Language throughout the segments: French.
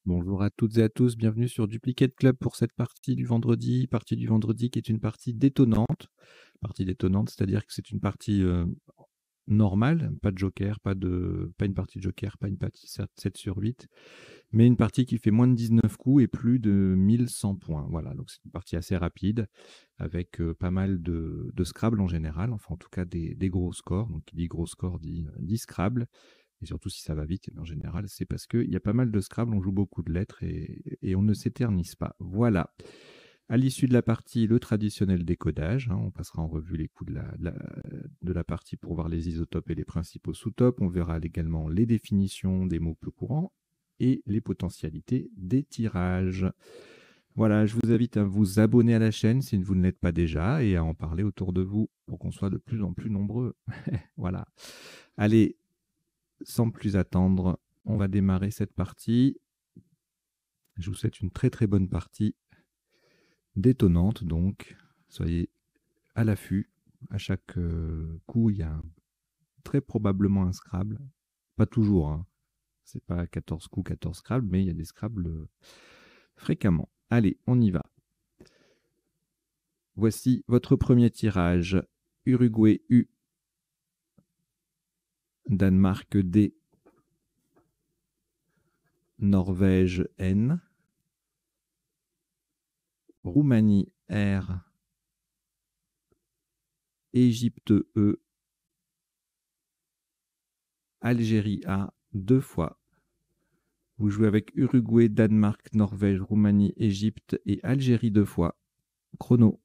Bonjour à toutes et à tous, bienvenue sur Duplicate Club pour cette partie du vendredi qui est une partie détonnante. Partie détonnante, c'est-à-dire que c'est une partie normale, pas de joker, pas une partie de joker, pas une partie 7 sur 8, mais une partie qui fait moins de 19 coups et plus de 1100 points. Voilà, donc c'est une partie assez rapide avec pas mal de Scrabble en général, enfin en tout cas des gros scores. Donc qui dit gros score dit Scrabble. Et surtout si ça va vite, en général, c'est parce qu'il y a pas mal de Scrabble, on joue beaucoup de lettres et on ne s'éternise pas. Voilà. À l'issue de la partie, le traditionnel décodage. On passera en revue les coups de la partie pour voir les isotopes et les principaux sous-topes. On verra également les définitions des mots peu courants et les potentialités des tirages. Voilà, je vous invite à vous abonner à la chaîne si vous ne l'êtes pas déjà et à en parler autour de vous pour qu'on soit de plus en plus nombreux. Voilà. Allez, sans plus attendre, on va démarrer cette partie. Je vous souhaite une très très bonne partie, détonnante donc. Soyez à l'affût. À chaque coup, il y a très probablement un Scrabble. Pas toujours, hein. C'est pas 14 coups, 14 Scrabble, mais il y a des Scrabble fréquemment. Allez, on y va. Voici votre premier tirage. Uruguay U, Danemark D, Norvège N, Roumanie R, Égypte E, Algérie A, 2 fois. Vous jouez avec Uruguay, Danemark, Norvège, Roumanie, Égypte et Algérie 2 fois. Chrono.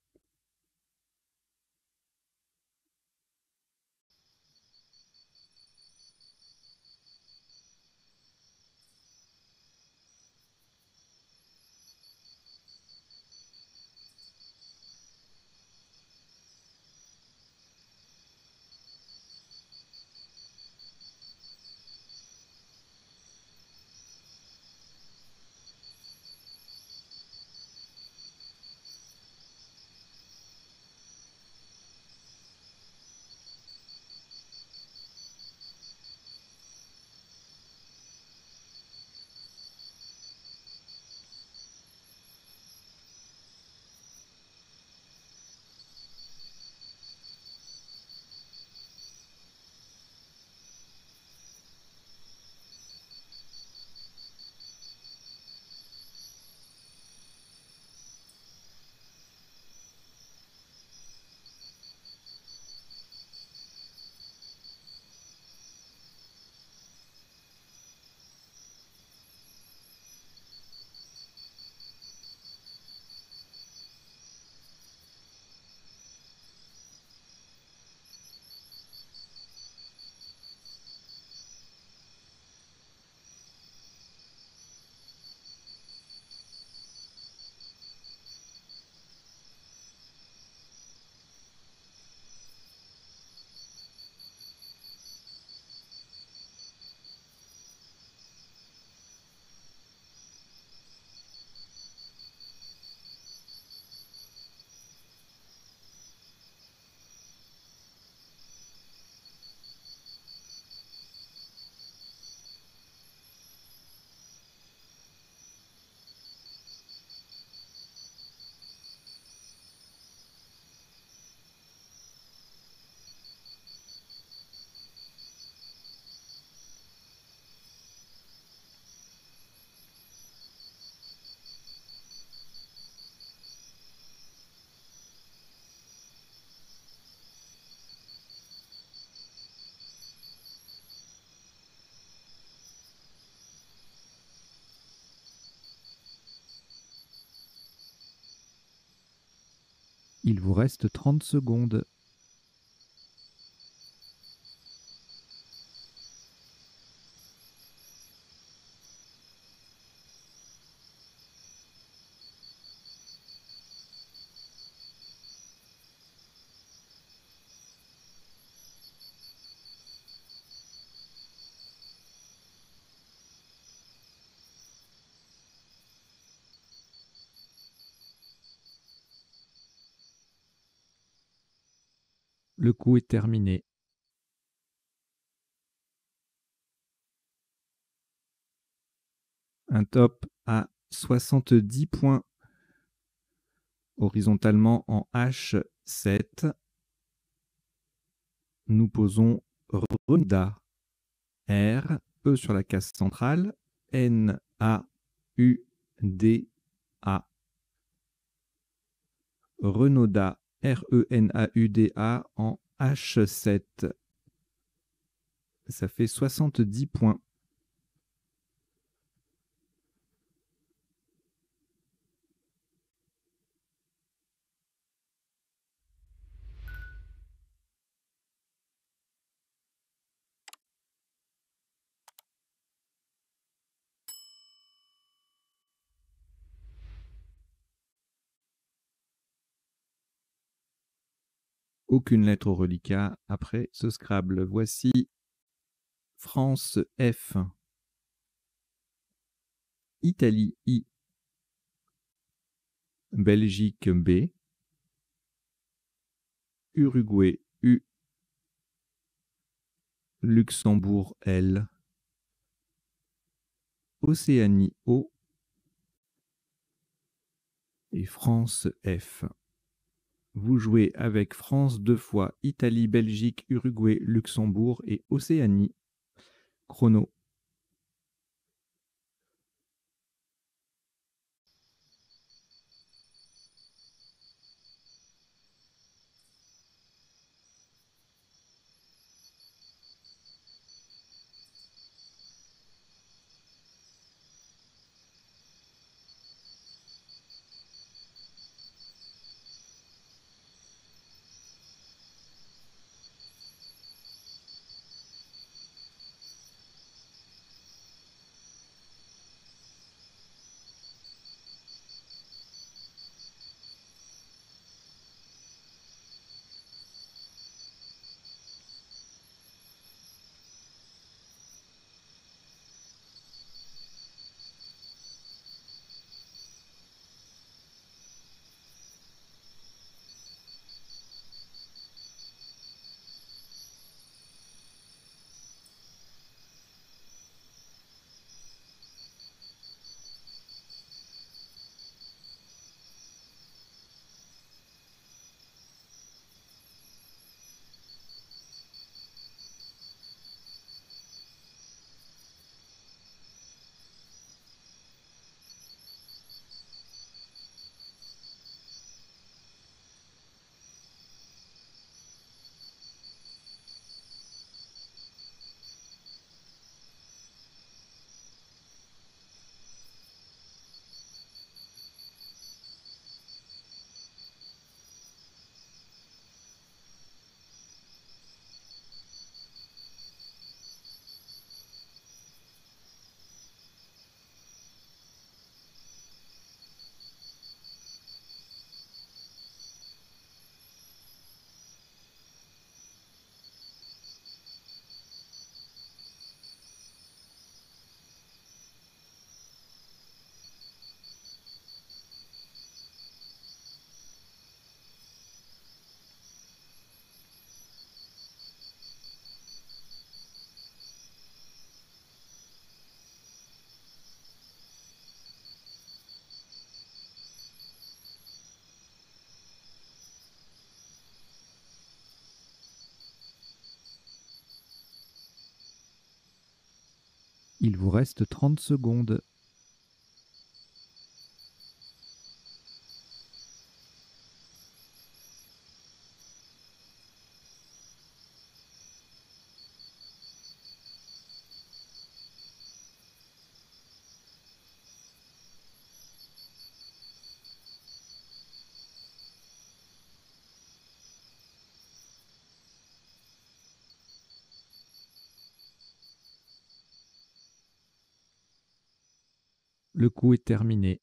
Il vous reste 30 secondes. Le coup est terminé. Un top à 70 points. Horizontalement en H7. Nous posons Renauda. R, E sur la case centrale, N, A, U, D, A. Renauda, R, E, N, A, U, D, A en H7. Ça fait 70 points. Aucune lettre au reliquat après ce Scrabble. Voici France F, Italie I, Belgique B, Uruguay U, Luxembourg L, Océanie O et France F. Vous jouez avec France 2 fois, Italie, Belgique, Uruguay, Luxembourg et Océanie. Chrono. Il vous reste 30 secondes. Le coup est terminé.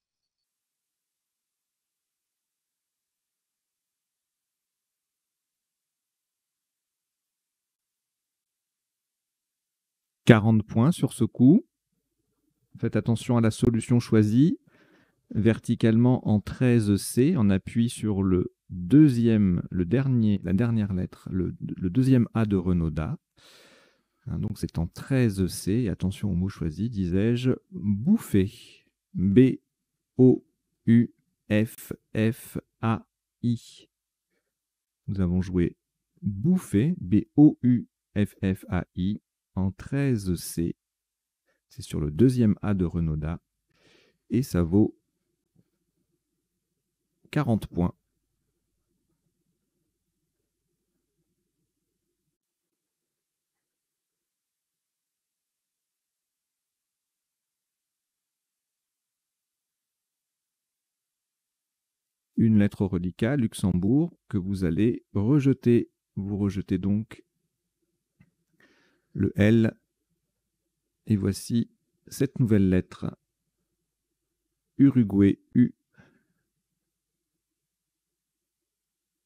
« 40 points sur ce coup. Faites attention à la solution choisie. Verticalement en 13C, on appuie sur le deuxième, la dernière lettre, le deuxième A de Renauda. Hein, donc c'est en 13C. Et attention au mot choisi, disais-je, bouffer. B-O-U-F-F-A-I. Nous avons joué bouffer, B-O-U-F-F-A-I, en 13C. C'est sur le deuxième A de Renaudot. Et ça vaut 40 points. Une lettre reliquat, Luxembourg, que vous allez rejeter. Vous rejetez donc le L. Et voici cette nouvelle lettre. Uruguay, U.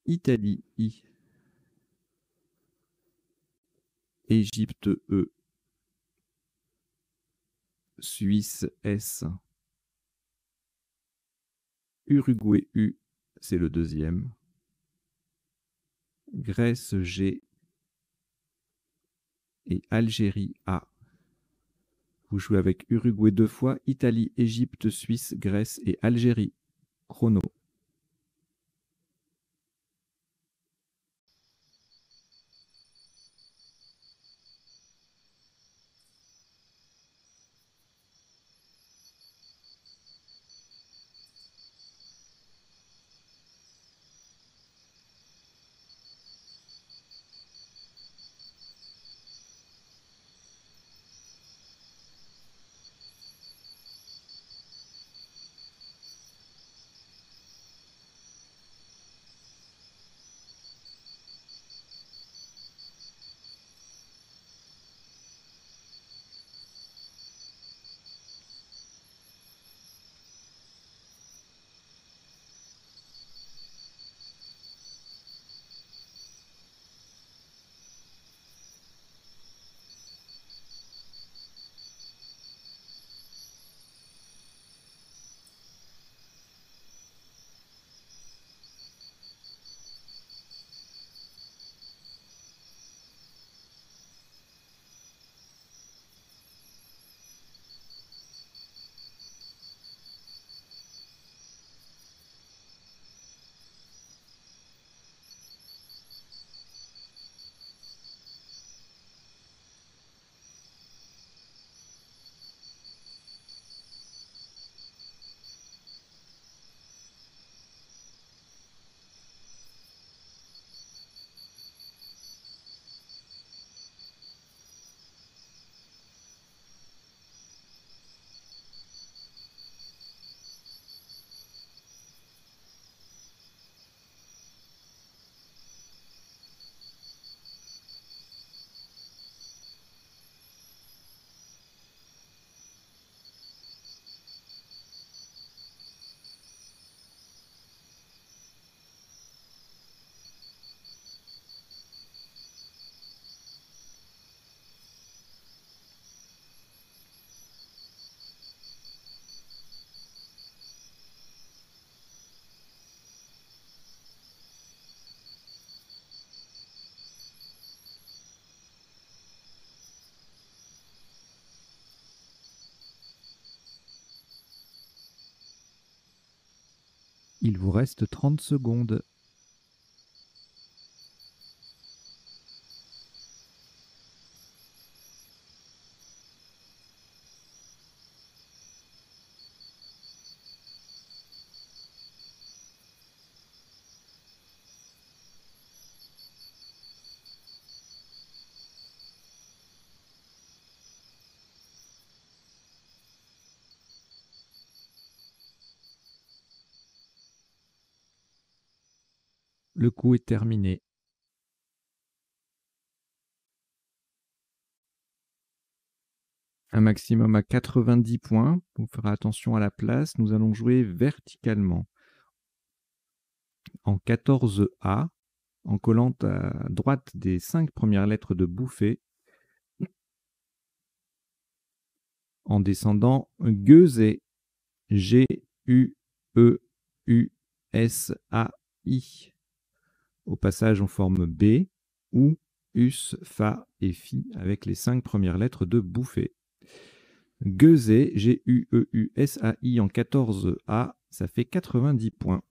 Italie, I. Égypte, E. Suisse, S. Uruguay, U. C'est le deuxième. Grèce, G. Et Algérie, A. Vous jouez avec Uruguay 2 fois, Italie, Égypte, Suisse, Grèce et Algérie. Chrono. Il vous reste 30 secondes. Le coup est terminé. Un maximum à 90 points. Vous ferez attention à la place. Nous allons jouer verticalement. En 14A, en collant à droite des 5 premières lettres de bouffée, en descendant Gueusé, G-U-E-U-S-A-I. Au passage, on forme B, ou us, fa et fi avec les 5 premières lettres de bouffée. Gueusé, G-U-E-U-S-A-I en 14A, ça fait 90 points.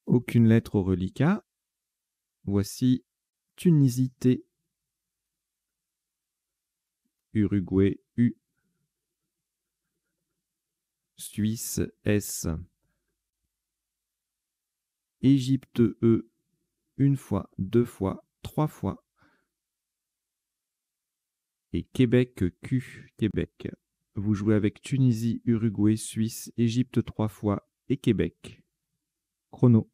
Aucune lettre au reliquat. Voici Tunisie T, Uruguay U, Suisse S, Égypte E, une fois, deux fois, trois fois, et Québec Q, Québec. Vous jouez avec Tunisie, Uruguay, Suisse, Égypte trois fois et Québec. Chrono.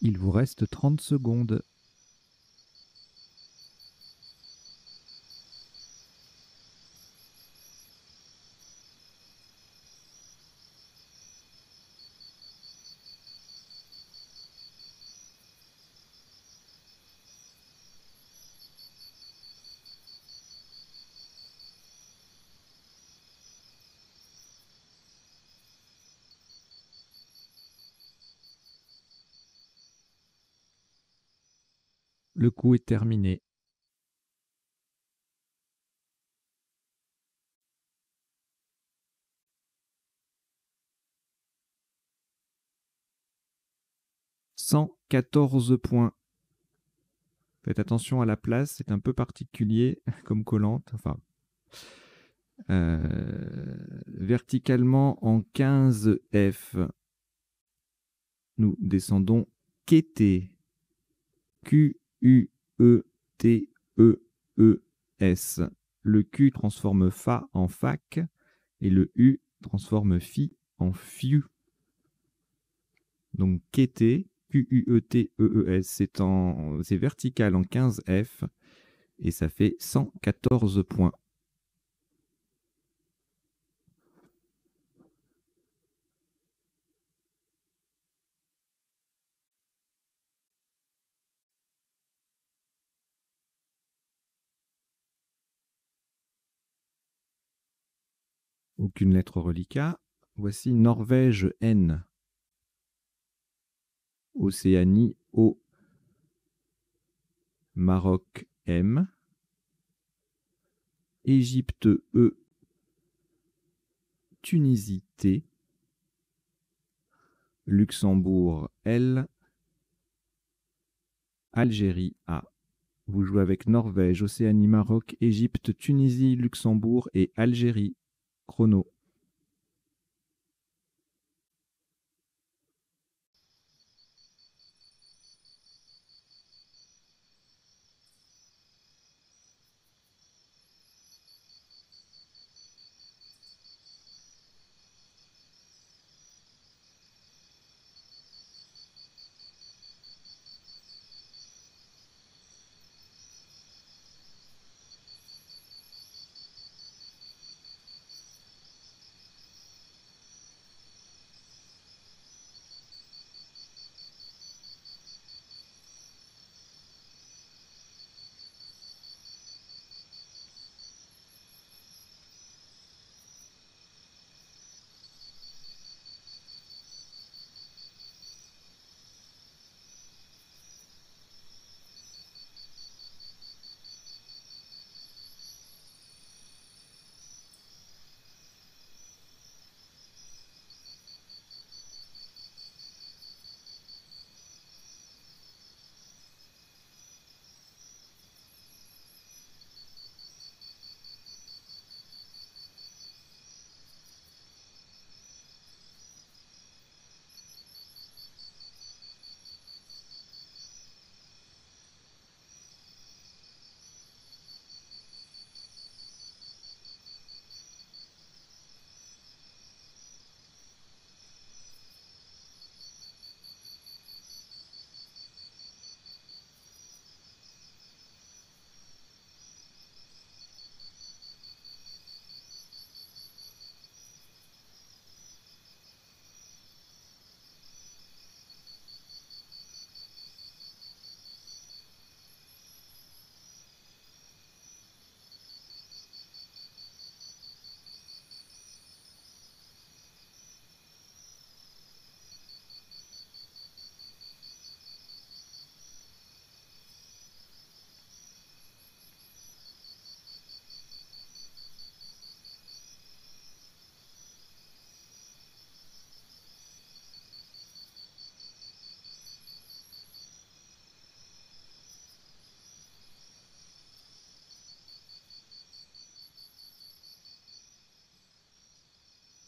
Il vous reste 30 secondes. Le coup est terminé. « 114 points. Faites attention à la place, c'est un peu particulier comme collante. Enfin, verticalement en 15F, nous descendons Quété. Q-U-E-T-E-E-S. Le Q transforme Fa en fac et le U transforme Fi en fiu. Donc Quété, Q-U-E-T-E-E-S, c'est vertical en 15F et ça fait 114 points. Aucune lettre au reliquat. Voici Norvège N. Océanie O. Maroc M. Égypte E. Tunisie T. Luxembourg L. Algérie A. Vous jouez avec Norvège, Océanie, Maroc, Égypte, Tunisie, Luxembourg et Algérie. Chrono.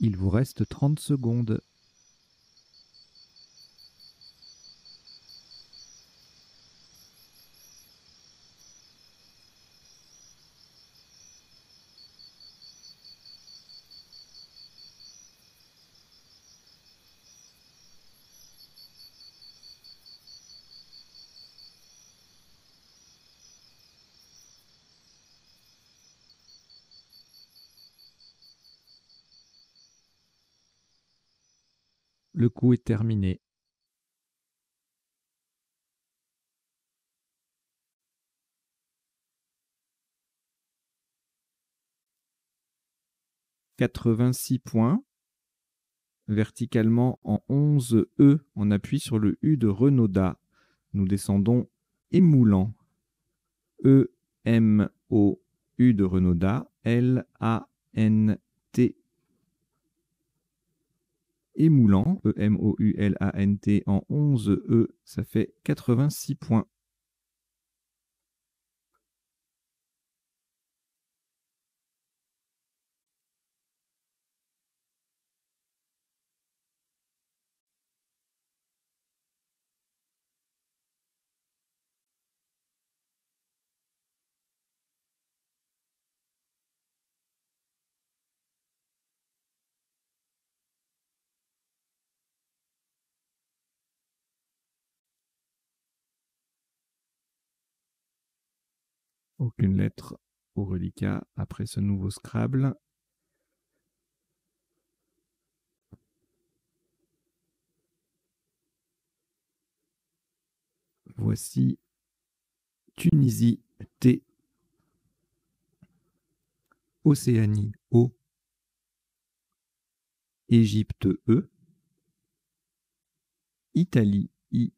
Il vous reste 30 secondes. Le coup est terminé. « 86 points. Verticalement en 11 E, on appuie sur le U de Renaudot. Nous descendons émoulant. E, M, O, U de Renaudot. L, A, N, T. Émoulant. E, M, O, U, L, A, N, T en 11 E. Ça fait 86 points. Aucune lettre au reliquat après ce nouveau Scrabble. Voici Tunisie T, Océanie O, Égypte E, Italie I,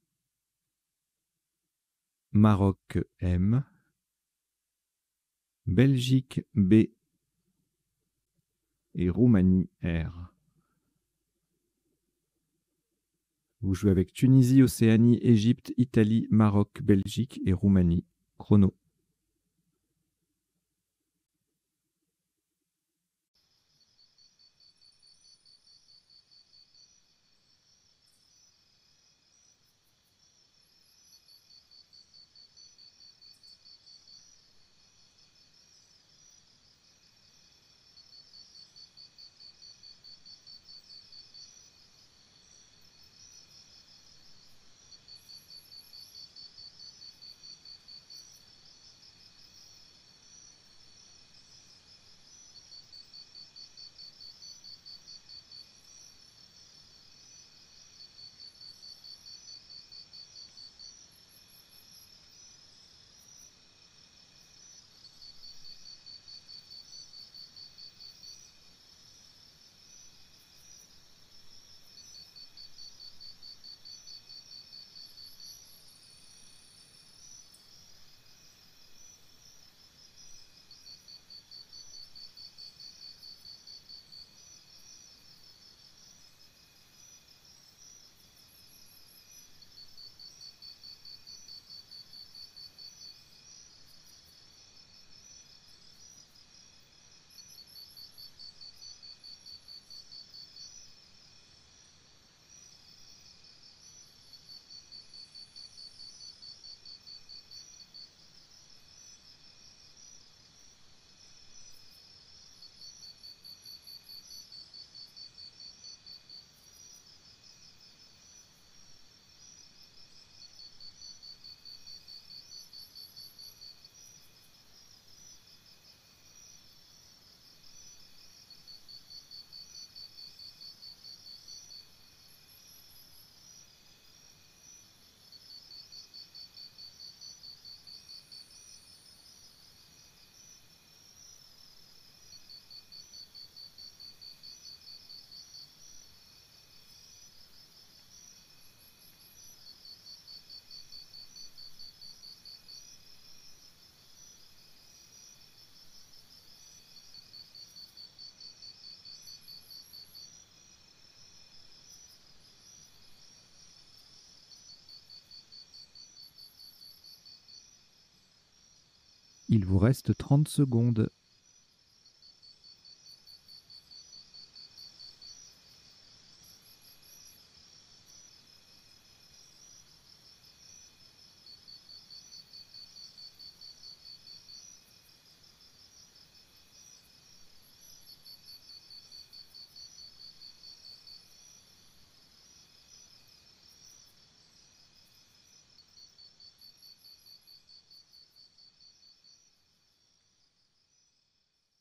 Maroc M, Belgique B et Roumanie R. Vous jouez avec Tunisie, Océanie, Égypte, Italie, Maroc, Belgique et Roumanie. Chrono. Il vous reste 30 secondes.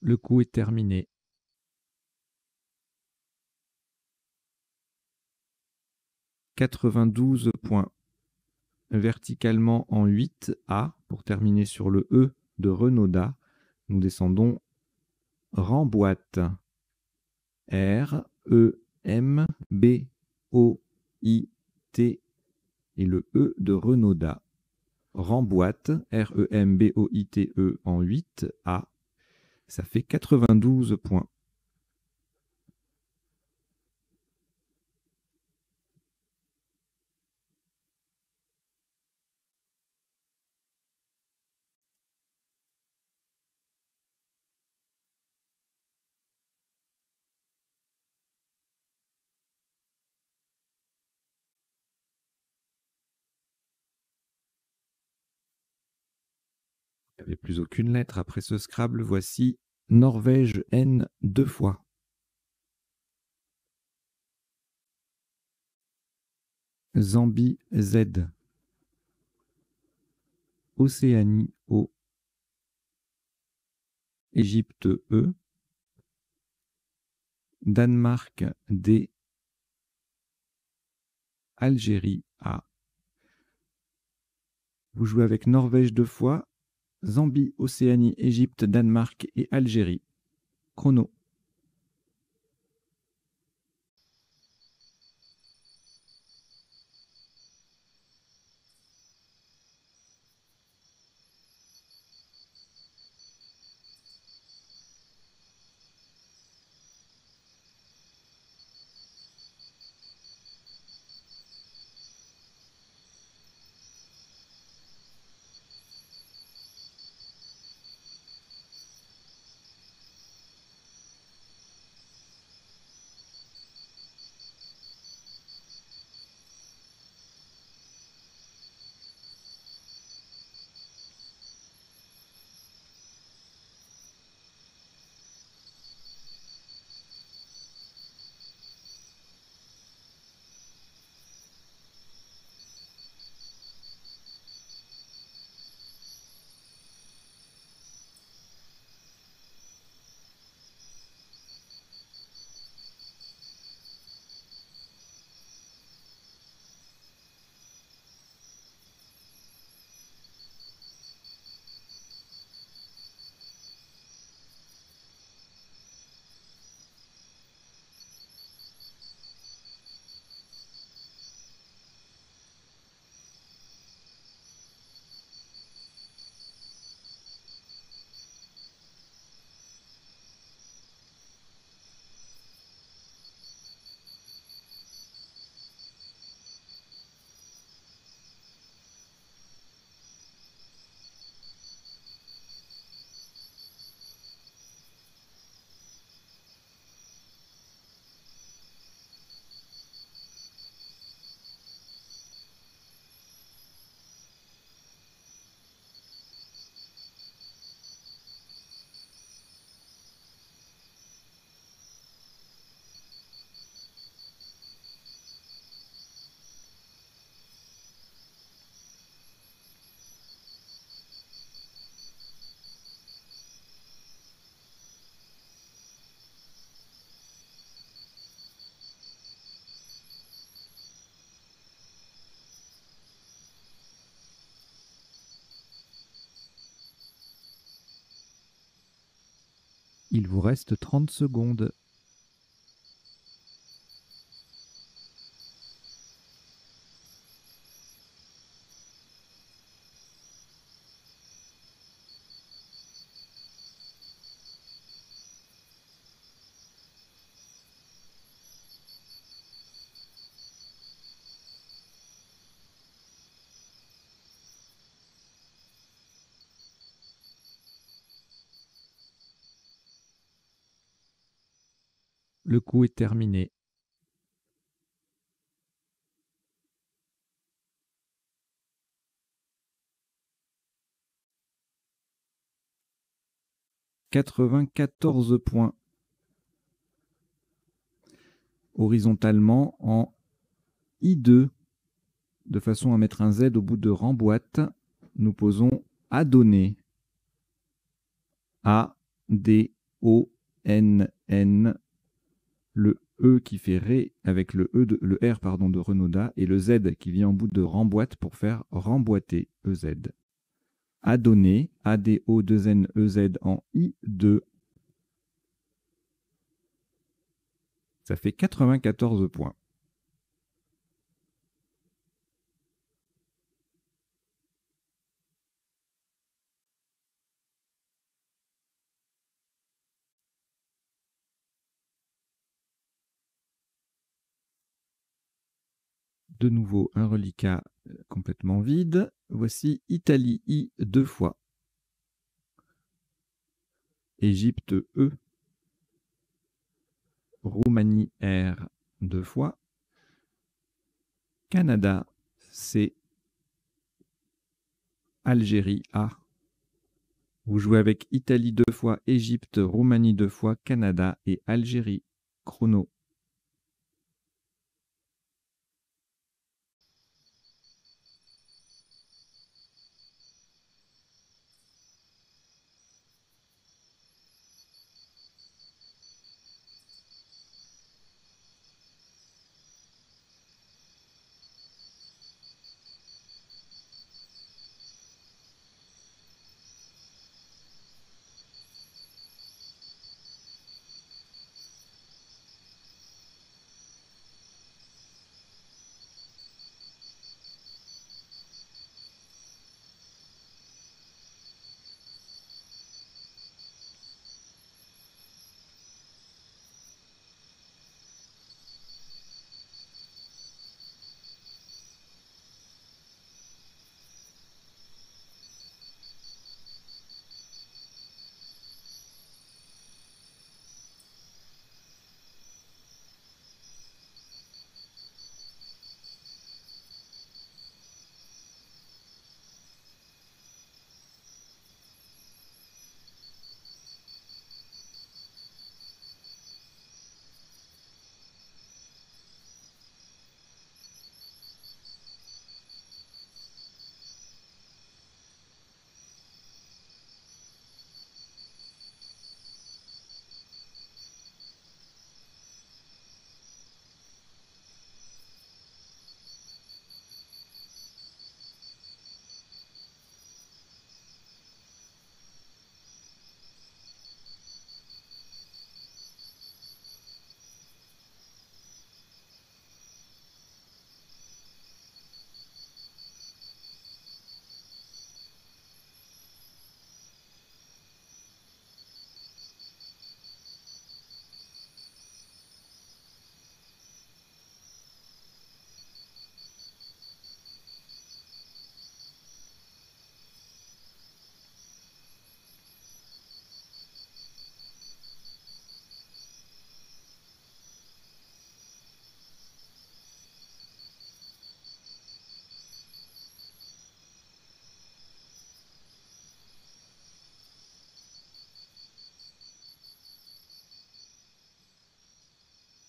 Le coup est terminé. « 92 points. Verticalement en 8A, pour terminer sur le E de Renaudot, nous descendons Remboite. R, E, M, B, O, I, T et le E de Renaudot. Remboite, R, E, M, B, O, I, T, E en 8A. Ça fait 92 points. Il n'y avait plus aucune lettre après ce Scrabble. Voici Norvège N 2 fois. Zambie Z. Océanie O. Égypte E. Danemark D. Algérie A. Vous jouez avec Norvège 2 fois, Zambie, Océanie, Égypte, Danemark et Algérie. Chrono. Il vous reste 30 secondes. Le coup est terminé. « 94 points. Horizontalement en I2, de façon à mettre un Z au bout de remboîte, nous posons adonné. A, D, O, N, N. Le E qui fait Ré avec le R de Renaudin et le Z qui vient en bout de remboîte pour faire remboîter EZ. Adonné, A-D-O-2-N-E-Z en I2. Ça fait 94 points. De nouveau, un reliquat complètement vide. Voici Italie I 2 fois. Égypte E. Roumanie R 2 fois. Canada C. Algérie A. Vous jouez avec Italie 2 fois, Égypte, Roumanie 2 fois, Canada et Algérie. Chrono.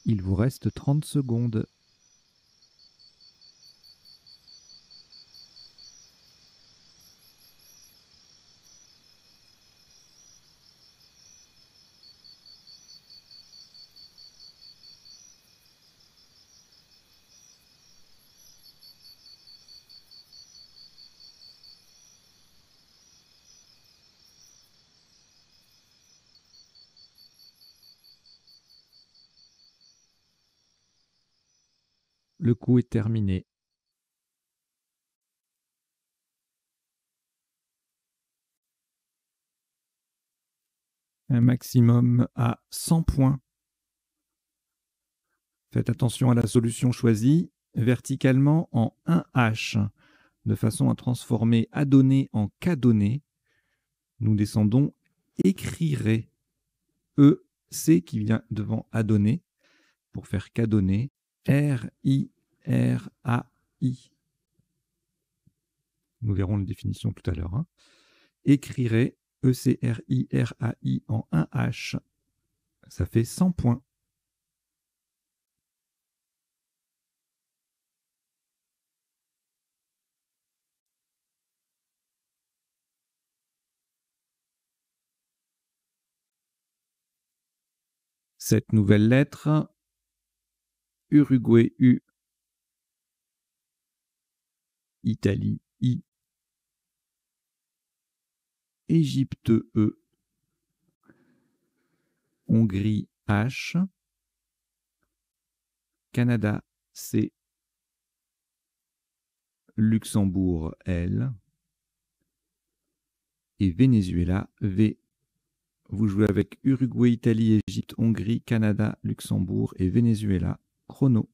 Il vous reste 30 secondes. Le coup est terminé. Un maximum à 100 points. Faites attention à la solution choisie, verticalement en 1H, de façon à transformer adonné en cadonné. Nous descendons écrirai, EC qui vient devant adonné, pour faire cadonné, RIRAI. Nous verrons la définition tout à l'heure. Hein. Écrirai, ECRIRAI en 1H, ça fait 100 points. Cette nouvelle lettre, Uruguay U, Italie I, Égypte E, Hongrie H, Canada C, Luxembourg L et Venezuela V. Vous jouez avec Uruguay, Italie, Égypte, Hongrie, Canada, Luxembourg et Venezuela. Chrono.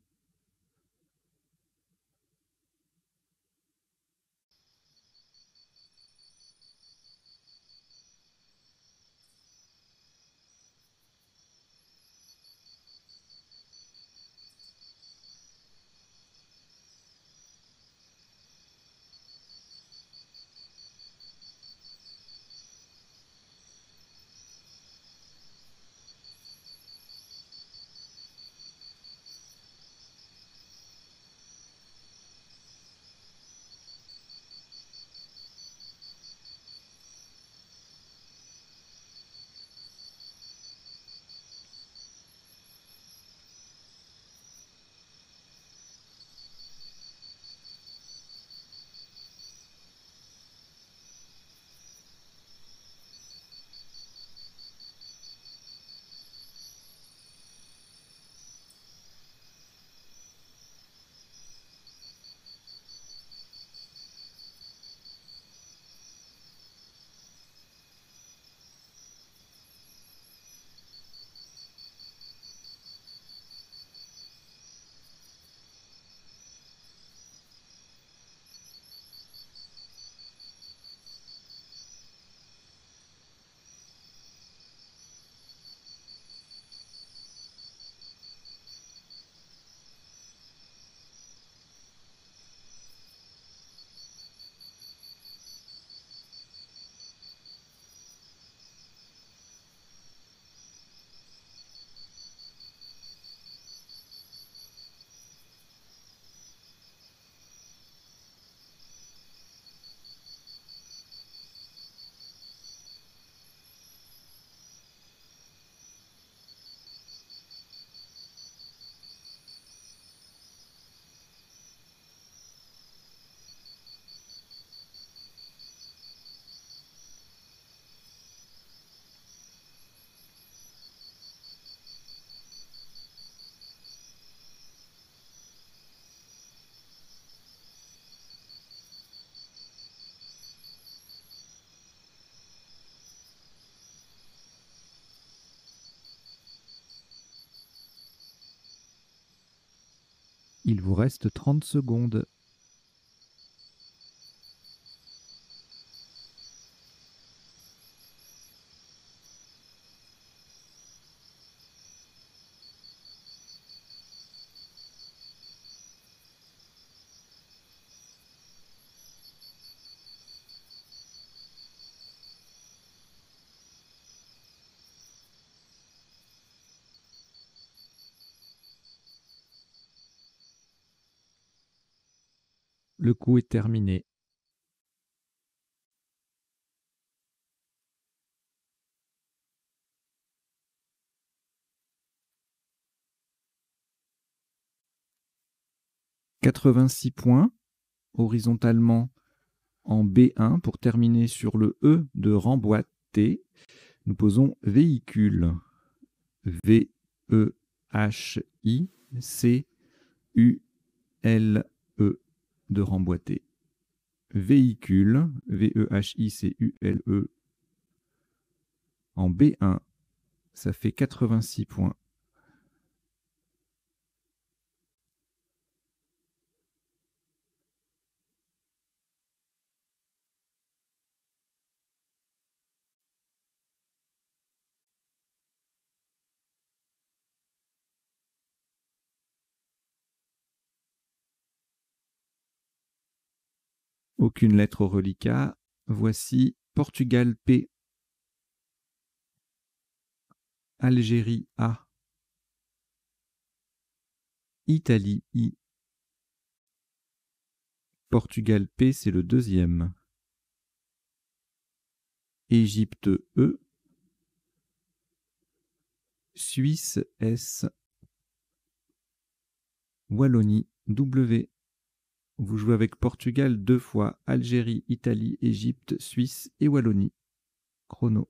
Il vous reste 30 secondes. Le coup est terminé. « 86 points, horizontalement en B1 pour terminer sur le E de remboîter. Nous posons véhicule. V-E-H-I-C-U-L-E. L, E de remboîté. Véhicule, V-E-H-I-C-U-L-E, en B1, ça fait 86 points. Aucune lettre au reliquat. Voici Portugal P, Algérie A, Italie I. Portugal P, c'est le deuxième. Égypte E, Suisse S, Wallonie W. Vous jouez avec Portugal 2 fois, Algérie, Italie, Égypte, Suisse et Wallonie. Chrono.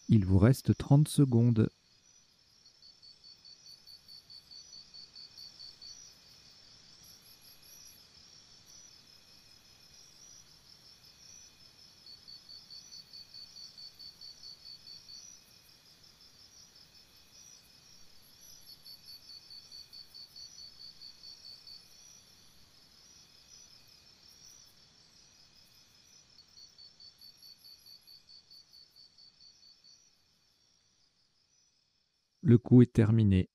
Il vous reste 30 secondes. Le coup est terminé.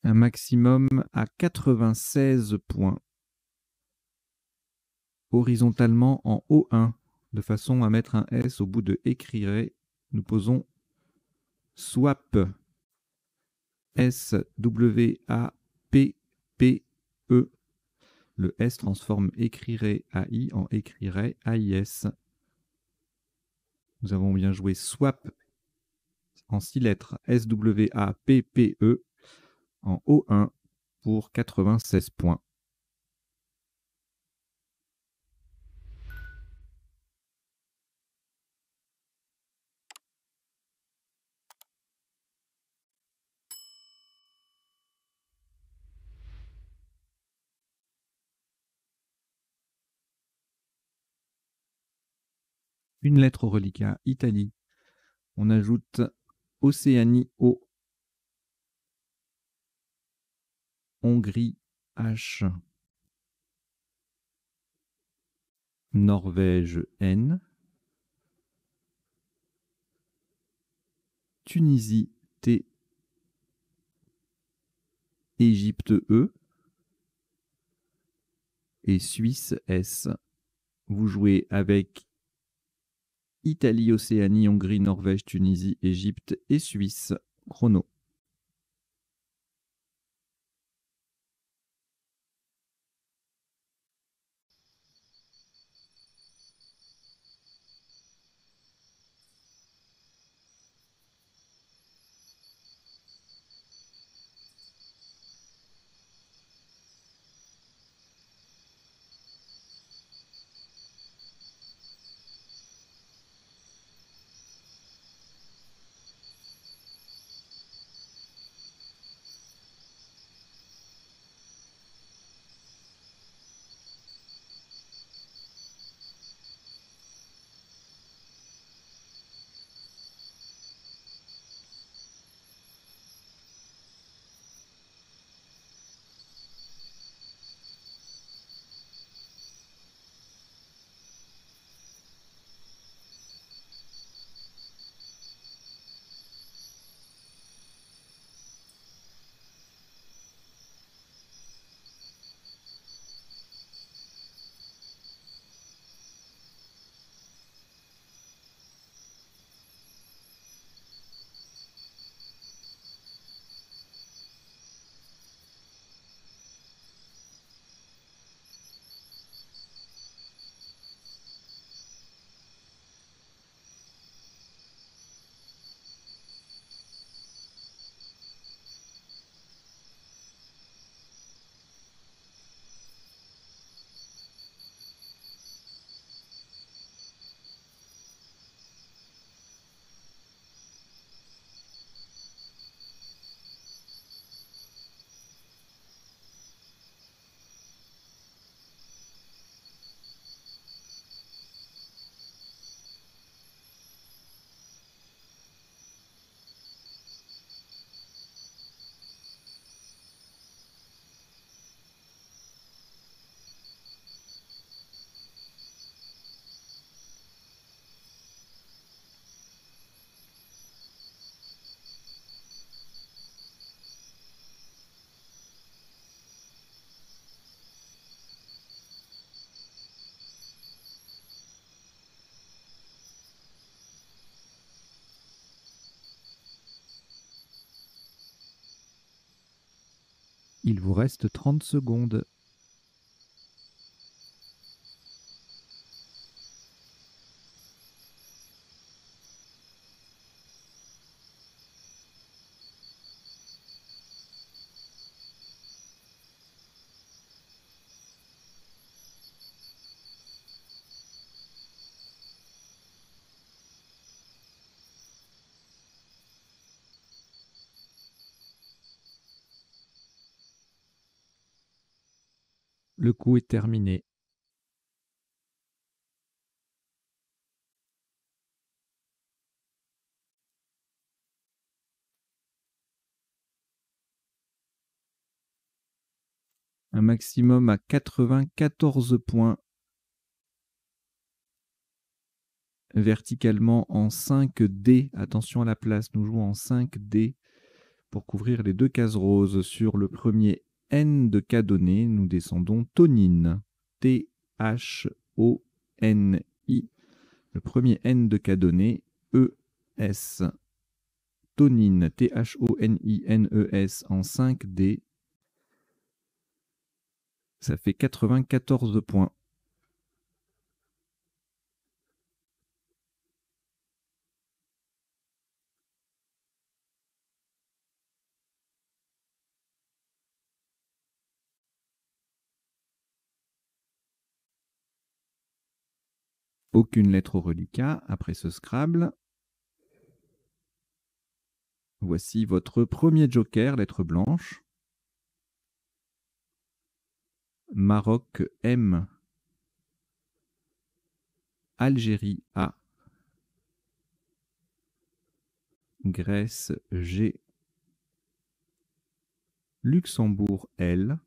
Un maximum à 96 points. Horizontalement en O1, de façon à mettre un S au bout de écrirait. Nous posons swap. S-W-A-P-P-E. Le S transforme écrirait AI en écrirait AIS. Nous avons bien joué swap en 6 lettres. S-W-A-P-P-E en O1 pour 96 points. Une lettre au reliquat, Italie. On ajoute Océanie, O. Hongrie, H. Norvège, N. Tunisie, T. Égypte, E. Et Suisse, S. Vous jouez avec Italie, Océanie, Hongrie, Norvège, Tunisie, Égypte et Suisse. Chrono. Il vous reste 30 secondes. Le coup est terminé. Un maximum à 94 points. Verticalement en 5D. Attention à la place, nous jouons en 5D pour couvrir les deux cases roses. Sur le premier N de cas donné, nous descendons tonine. T-H-O-N-I. Le premier N de cas donné, E-S. Tonine, T-H-O-N-I-N-E-S en 5D. Ça fait 94 points. Aucune lettre au reliquat après ce Scrabble. Voici votre premier joker, lettre blanche. Maroc, M. Algérie, A. Grèce G, Luxembourg L,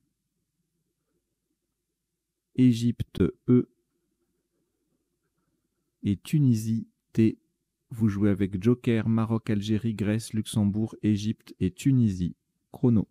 Égypte E et Tunisie T. Vous jouez avec Joker, Maroc, Algérie, Grèce, Luxembourg, Égypte et Tunisie. Chrono.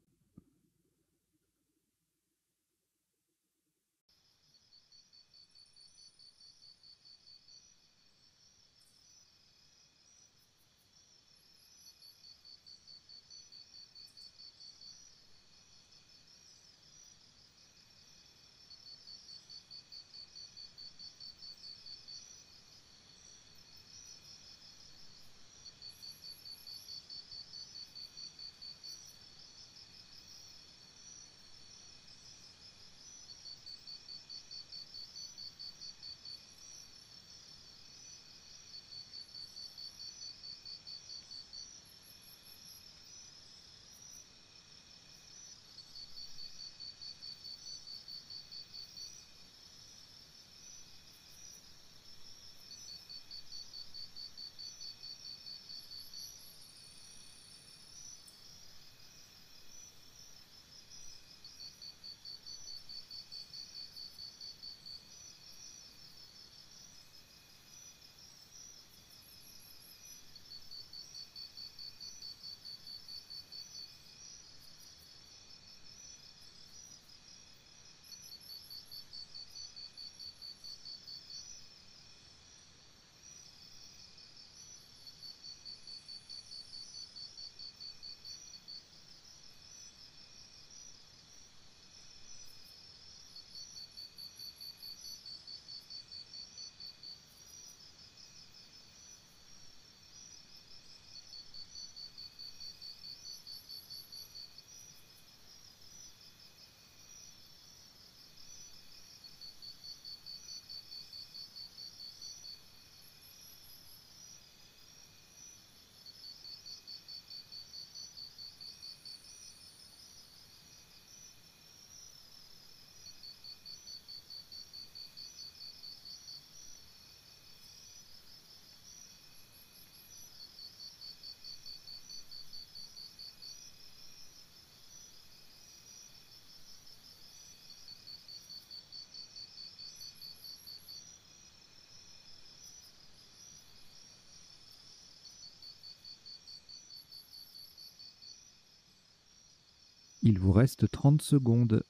Il vous reste 30 secondes.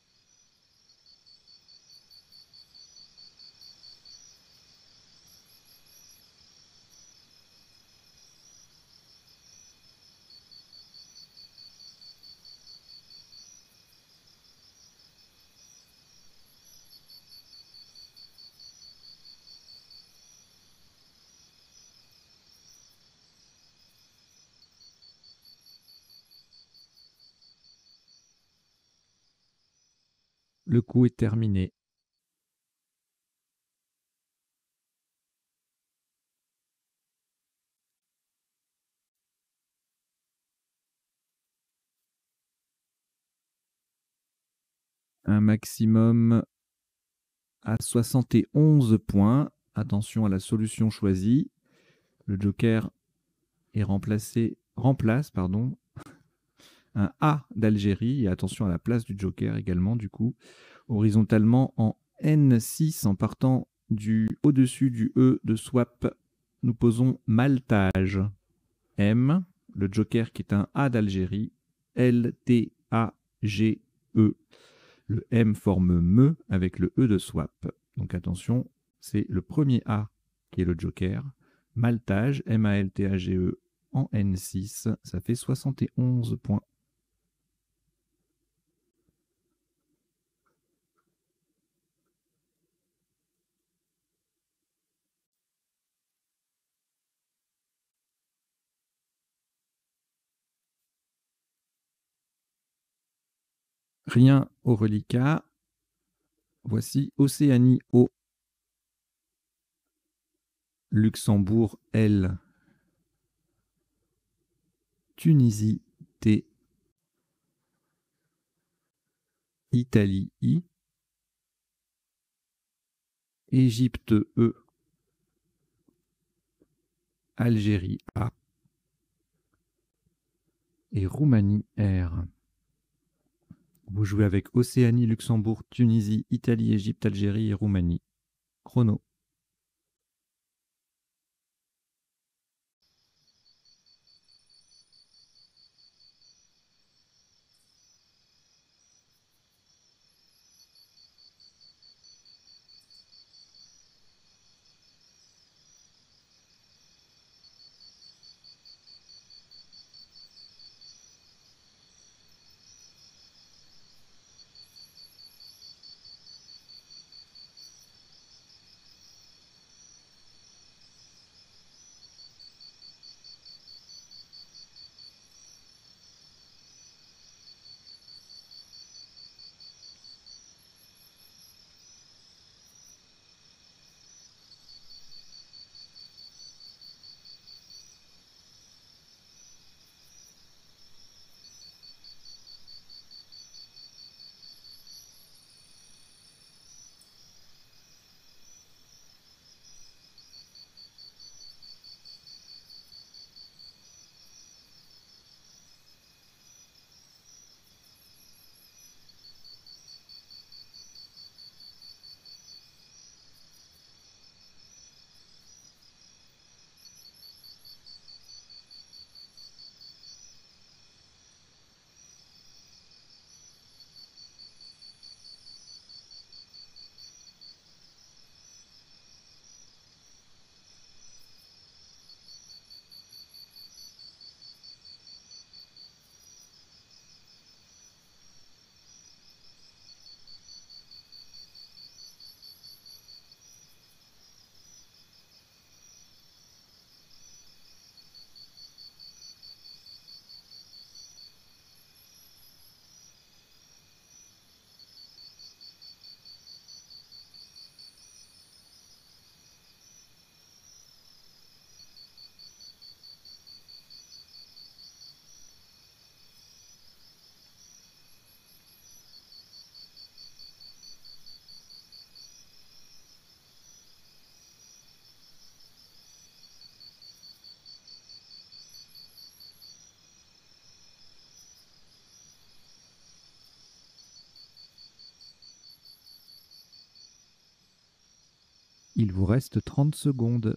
Le coup est terminé. Un maximum à 71 points. Attention à la solution choisie. Le joker est remplace un A d'Algérie. Et attention à la place du joker également, du coup. Horizontalement en N6 en partant au-dessus du E de swap. Nous posons maltage. M, le joker qui est un A d'Algérie. L, T, A, G, E. Le M forme me avec le E de swap. Donc attention, c'est le premier A qui est le joker. Maltage, M-A-L-T-A-G-E en N6, ça fait 71 points. Rien au reliquat. Voici Océanie O. Luxembourg L. Tunisie T. Italie I. Égypte E. Algérie A. et Roumanie R. Vous jouez avec Océanie, Luxembourg, Tunisie, Italie, Égypte, Algérie et Roumanie. Chrono. Il vous reste 30 secondes.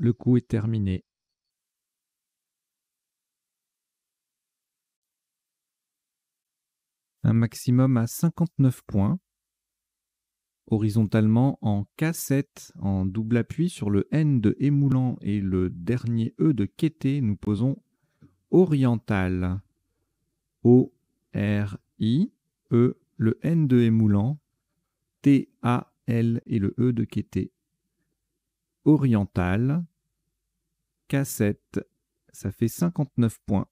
Le coup est terminé. Un maximum à 59 points. Horizontalement en K7, en double appui sur le N de émoulant et le dernier E de quêté, nous posons oriental. O-R-I-E, le N de émoulant, T-A-L et le E de quêté. Oriental, K7, ça fait 59 points.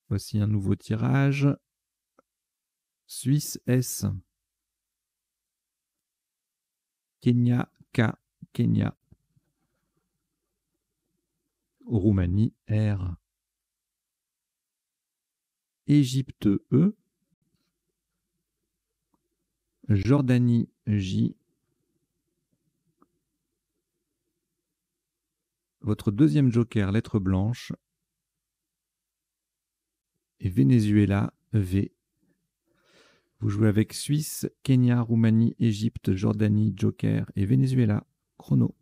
Voici un nouveau tirage. Suisse S. Kenya K. Kenya. Roumanie R. Égypte E. Jordanie J. Votre deuxième joker, lettre blanche. Et Venezuela V. Vous jouez avec Suisse, Kenya, Roumanie, Égypte, Jordanie, joker et Venezuela. Chrono.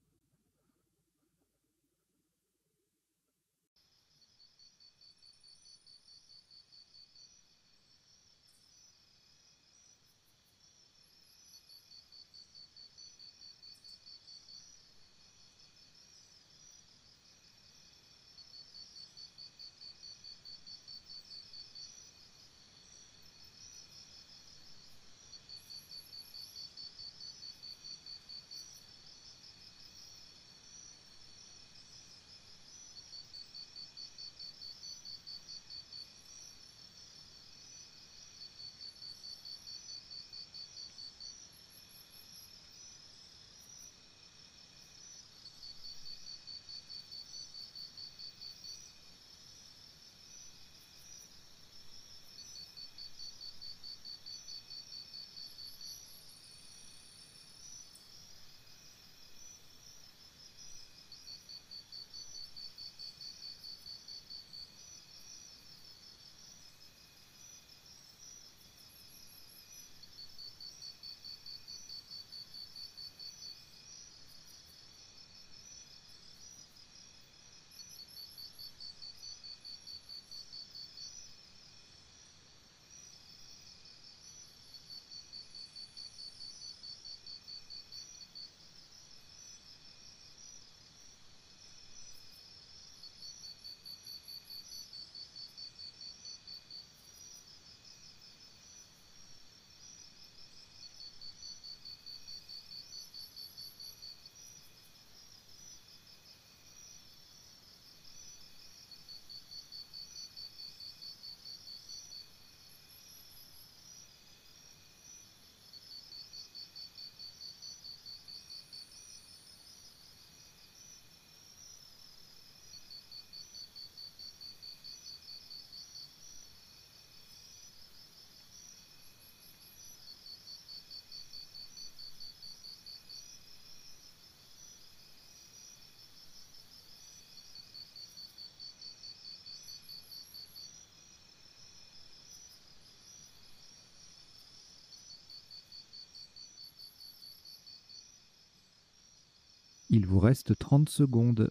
Il vous reste 30 secondes.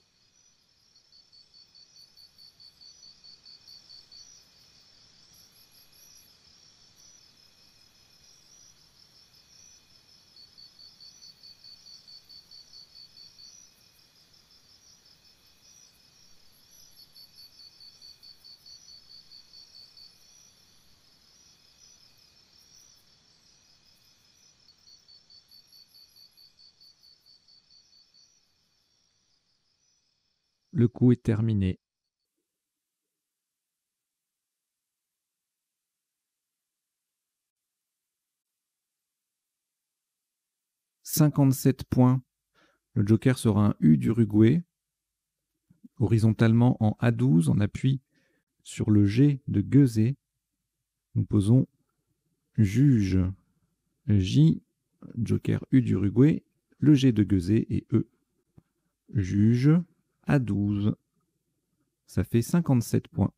Le coup est terminé. « 57 points. Le joker sera un U d'Uruguay. Horizontalement en A12, on appuie sur le G de Gueuset. Nous posons juge J, joker U d'Uruguay, le G de Gueuset et E. Juge A12. Ça fait 57 points.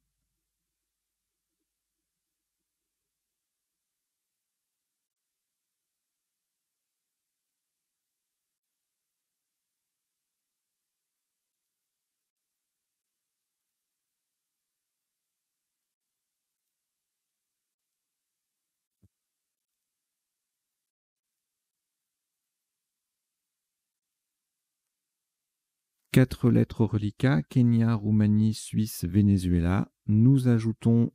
Quatre lettres au reliquat, Kenya, Roumanie, Suisse, Venezuela. Nous ajoutons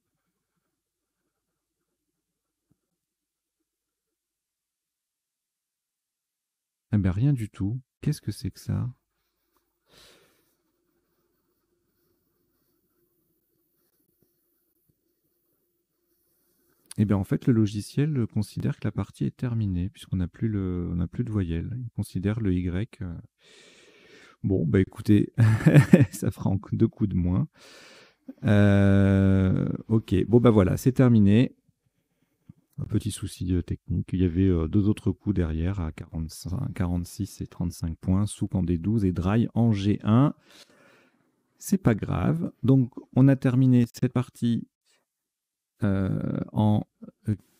ah ben rien du tout. Qu'est-ce que c'est que ça? Eh bien, en fait, le logiciel considère que la partie est terminée, puisqu'on n'a plus, plus de voyelle. Il considère le Y. Bon, bah écoutez, ça fera deux coups de moins. Ok, bon bah voilà, c'est terminé. Un petit souci technique. Il y avait deux autres coups derrière à 45, 46 et 35 points, Souk en D12 et Dry en G1. C'est pas grave. Donc, on a terminé cette partie en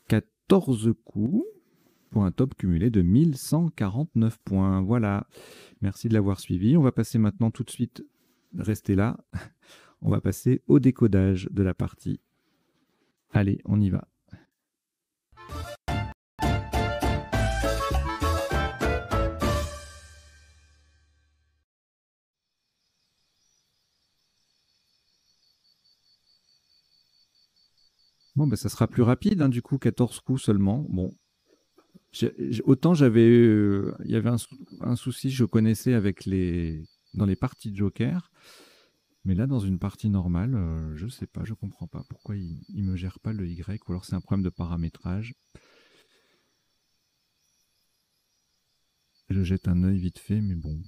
14 coups pour un top cumulé de 1149 points. Voilà. Merci de l'avoir suivi. On va passer maintenant tout de suite, restez là, on va passer au décodage de la partie. Allez, on y va. Bon, bah, ça sera plus rapide, hein, du coup, 14 coups seulement. Bon, autant j'avais, il y avait un souci, je connaissais avec dans les parties de Joker, mais là, dans une partie normale, je sais pas, je comprends pas pourquoi il me gère pas le Y, ou alors c'est un problème de paramétrage. Je jette un œil vite fait, mais bon,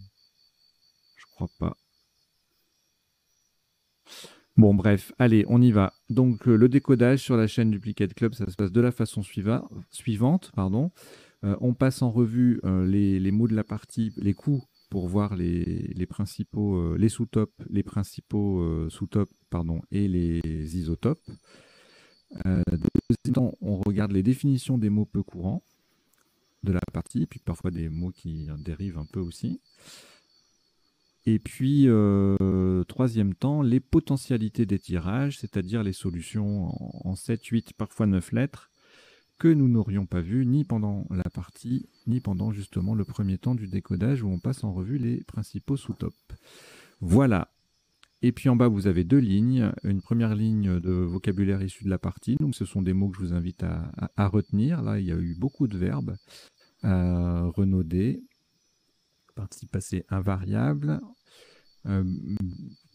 je crois pas. Bon, bref, allez, on y va. Donc, le décodage sur la chaîne Duplicate Club, ça se passe de la façon suivante. On passe en revue les mots de la partie, les coups, pour voir les principaux, les sous-tops, les principaux sous-tops, et les isotopes. Deuxième temps, on regarde les définitions des mots peu courants de la partie, puis parfois des mots qui dérivent un peu aussi. Et puis, troisième temps, les potentialités des tirages, c'est-à-dire les solutions en 7, 8, parfois 9 lettres, que nous n'aurions pas vues ni pendant la partie, ni pendant justement le premier temps du décodage où on passe en revue les principaux sous-tops. Voilà. Et puis en bas, vous avez deux lignes. Une première ligne de vocabulaire issu de la partie. Donc, ce sont des mots que je vous invite à retenir. Là, il y a eu beaucoup de verbes. Renauder, participe passé invariable.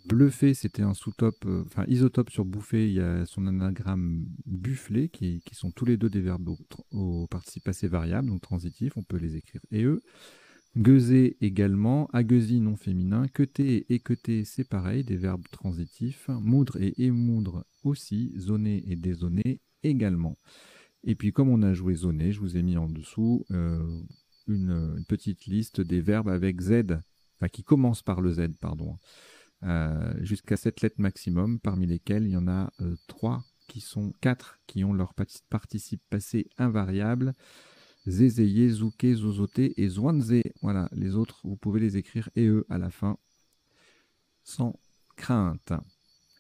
Bleufer, c'était un sous-top, enfin isotope sur bouffer, il y a son anagramme buffler, qui sont tous les deux des verbes au participe passé variable, donc transitif, on peut les écrire et eux. Gueuser également, agueusi non féminin, queuter et équeuter, c'est pareil, des verbes transitifs. Moudre et émoudre aussi, zoner et dézoner également. Et puis comme on a joué zoner, je vous ai mis en dessous une petite liste des verbes avec Z, enfin qui commencent par le Z, pardon, jusqu'à 7 lettres maximum, parmi lesquelles il y en a 4 qui ont leur participe passé invariable. Zézéyé, Zouké, Zozoté et Zouanzé. Voilà, les autres, vous pouvez les écrire et eux à la fin, sans crainte.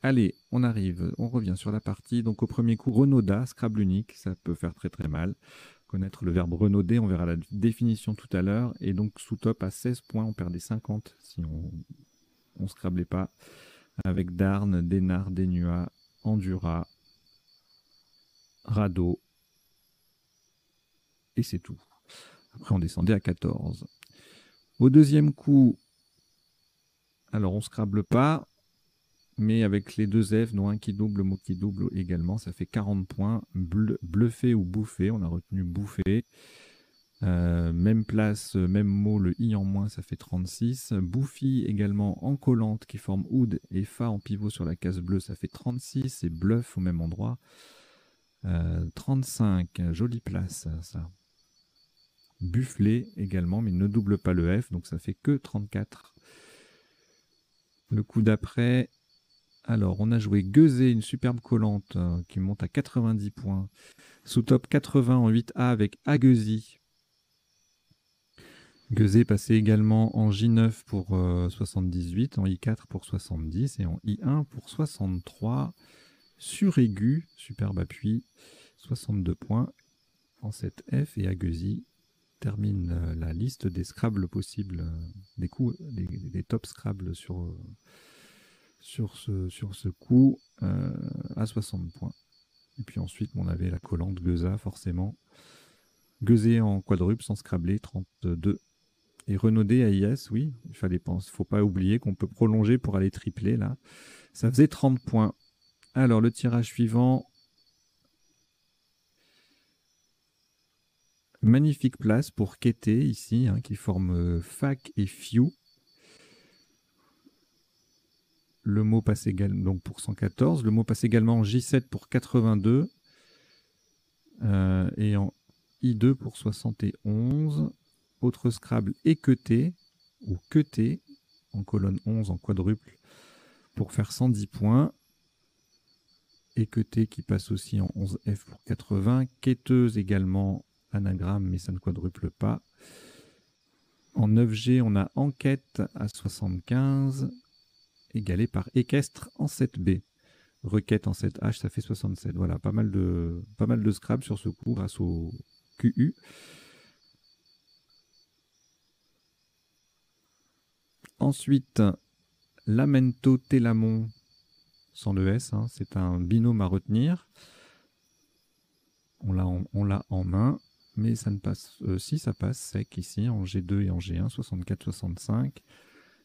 Allez, on arrive, on revient sur la partie. Donc au premier coup, renaudat, Scrabble unique, ça peut faire très très mal. Connaître le verbe renauder, on verra la définition tout à l'heure. Et donc sous top à 16 points, on perdait 50 si on Scrabblait pas. Avec Darn, Dénard, Dénua, Endura, Radeau. Et c'est tout. Après, on descendait à 14. Au deuxième coup, alors on ne Scrabble pas, mais avec les deux F, dont un qui double, mot qui double également, ça fait 40 points. Bluffé ou bouffé, on a retenu bouffé. Même place, même mot, le i en moins, ça fait 36. Bouffi également en collante qui forme oud et fa en pivot sur la case bleue, ça fait 36. Et bluff au même endroit, 35. Jolie place, ça. Bufflé également, mais il ne double pas le F, donc ça fait que 34. Le coup d'après, alors on a joué Gueusé, une superbe collante qui monte à 90 points. Sous top 80 en 8A avec Aguesi. Gueusé passé également en J9 pour 78, en I4 pour 70 et en I1 pour 63. Sur aigu, superbe appui, 62 points en 7F et Aguesi termine la liste des Scrabble possibles, des coups, des top Scrabble sur ce coup à 60 points. Et puis ensuite, on avait la collante Gueza, forcément. Guezé en quadruple sans Scrabbler, 32. Et Renaudé AIS, oui, il faut pas oublier qu'on peut prolonger pour aller tripler là. Ça faisait 30 points. Alors, le tirage suivant. Magnifique place pour Kété ici, hein, qui forme Fac et Fiu. Le mot passe également donc pour 114. Le mot passe également en J7 pour 82. Et en I2 pour 71. Autre Scrabble équeuté, ou queuté, en colonne 11 en quadruple, pour faire 110 points. Équeuté qui passe aussi en 11F pour 80. Quêteuse également, anagramme, mais ça ne quadruple pas. En 9G, on a enquête à 75, égalé par équestre en 7B. Requête en 7H, ça fait 67. Voilà, pas mal de Scrabble sur ce coup grâce au QU. Ensuite, Lamento Télamon, sans le S, hein, c'est un binôme à retenir. On l'a en main, mais ça ne passe. Si, ça passe sec ici, en G2 et en G1, 64-65.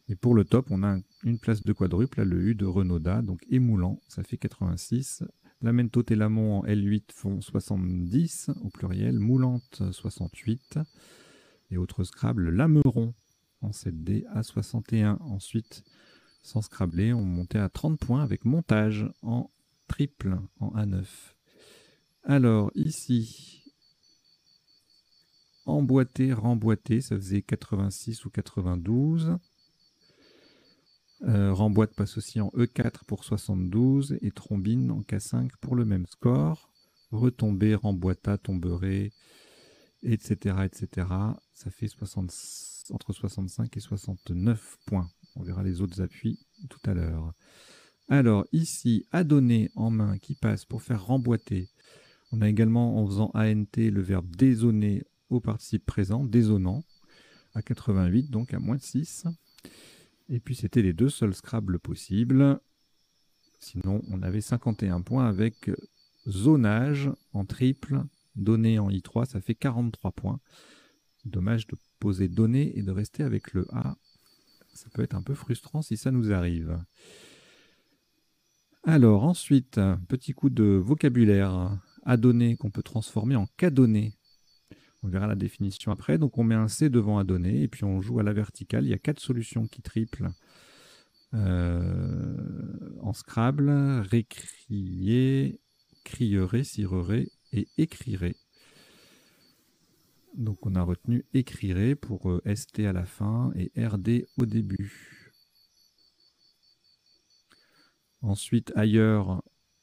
Et pour le top, on a une place de quadruple, là, le U de Renaudat, donc émoulant, ça fait 86. Lamento Télamon en L8 font 70 au pluriel, moulante 68. Et autre Scrabble, Lameron en 7D à 61. Ensuite, sans Scrabbler, on montait à 30 points avec montage en triple en A9. Alors ici, emboîté, remboîté, ça faisait 86 ou 92. Remboîte passe aussi en E4 pour 72 et trombine en K5 pour le même score. Retombée, remboîta, tomberait, etc., etc. Ça fait entre 65 et 69 points. On verra les autres appuis tout à l'heure. Alors ici, à donner en main qui passe pour faire remboîter. On a également en faisant ANT le verbe désonner au participe présent, désonnant, à 88, donc à moins de 6. Et puis c'était les deux seuls Scrabble possibles. Sinon, on avait 51 points avec zonage en triple, donné en I3, ça fait 43 points. Dommage de poser donné et de rester avec le A. Ça peut être un peu frustrant si ça nous arrive. Alors ensuite, petit coup de vocabulaire. Adonné qu'on peut transformer en cadonné. On verra la définition après. Donc on met un C devant adonné et puis on joue à la verticale. Il y a 4 solutions qui triplent en Scrabble. Récrier, crierait, cirerait et écrirait. Donc on a retenu écrirait pour ST à la fin et RD au début. Ensuite, ailleurs,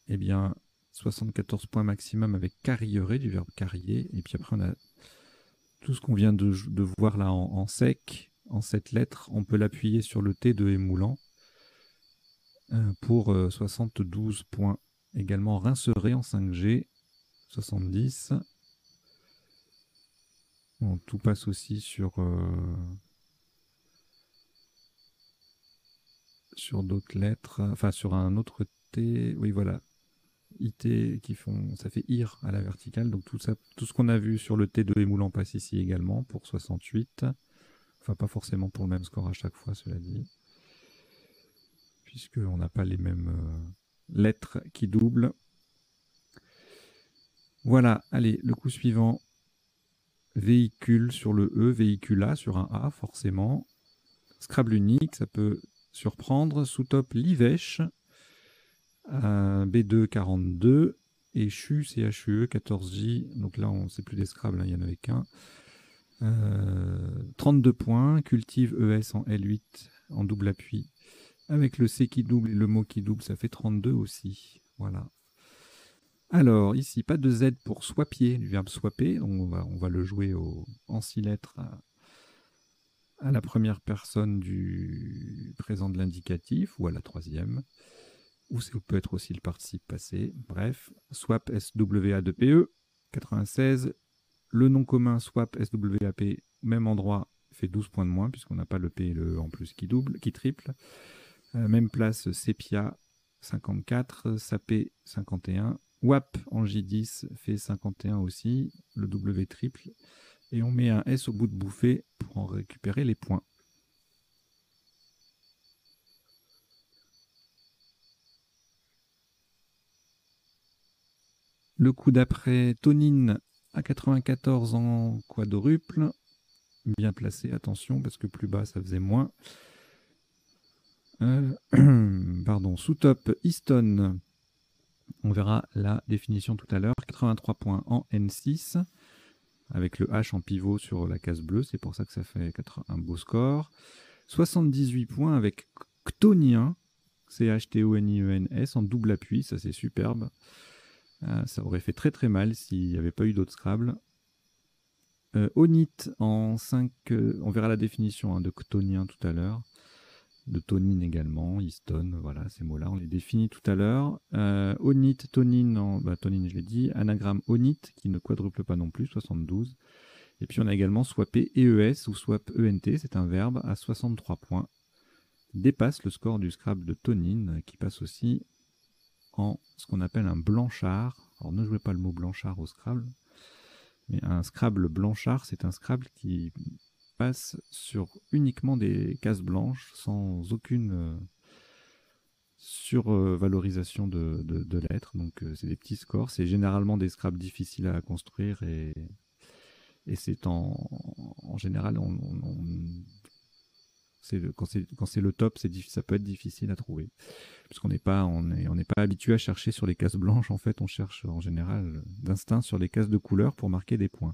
eh bien, 74 points maximum avec carrierait, du verbe carrier. Et puis après, on a Tout ce qu'on vient de voir là en sec, en 7 lettres, on peut l'appuyer sur le T de émoulant pour 72 points. Également rinceré en 5G, 70. Bon, tout passe aussi sur d'autres lettres, enfin sur un autre T. Oui, voilà. IT qui font, ça fait IR à la verticale. Donc tout ça, tout ce qu'on a vu sur le T de émoulant passe ici également pour 68. Enfin, pas forcément pour le même score à chaque fois, cela dit, puisqu'on n'a pas les mêmes lettres qui doublent. Voilà, allez, le coup suivant. Véhicule sur le E, véhicula sur un A, forcément. Scrabble unique, ça peut surprendre. Sous-top, Livèche. B2, 42. Et CHU, CHUE, 14J. Donc là, on ne sait plus des Scrabble, hein, il n'y en avait qu'un. 32 points. Cultive ES en L8 en double appui. Avec le C qui double et le mot qui double, ça fait 32 aussi. Voilà. Alors, ici, pas de Z pour swapier, du verbe swapper. Donc on va le jouer en 6 lettres à la première personne du présent de l'indicatif ou à la troisième. Ou ça peut être aussi le participe passé. Bref, swap SWA2PE, 96. Le nom commun swap SWAP, même endroit, fait 12 points de moins, puisqu'on n'a pas le P et le E en plus qui double, qui triple. Même place, Sepia, 54. Sapé, 51. WAP en J10 fait 51 aussi, le W triple. Et on met un S au bout de bouffée pour en récupérer les points. Le coup d'après, Tonine à 94 en quadruple. Bien placé, attention, parce que plus bas, ça faisait moins. Pardon, sous-top, Easton. On verra la définition tout à l'heure. 83 points en N6, avec le H en pivot sur la case bleue. C'est pour ça que ça fait un beau score. 78 points avec Chtonien, CHTONIENS, en double appui. Ça, c'est superbe. Ça aurait fait très très mal s'il n'y avait pas eu d'autres Scrabble. Onite en 5, on verra la définition de Chtonien tout à l'heure. De tonine également, Easton, voilà, ces mots-là, on les définit tout à l'heure. Onite, tonine, tonine je l'ai dit, anagramme onite, qui ne quadruple pas non plus, 72. Et puis on a également swapé EES ou swap ENT, c'est un verbe, à 63 points. Dépasse le score du Scrabble de tonine, qui passe aussi en ce qu'on appelle un blanchard. Alors ne jouez pas le mot blanchard au Scrabble, mais un Scrabble blanchard, c'est un Scrabble qui passe sur uniquement des cases blanches sans aucune survalorisation de lettres. Donc c'est des petits scores. C'est généralement des Scrabbles difficiles à construire et c'est en général, quand c'est le top, ça peut être difficile à trouver. Parce qu'on n'est pas habitué à chercher sur les cases blanches. En fait, on cherche en général d'instinct sur les cases de couleur pour marquer des points.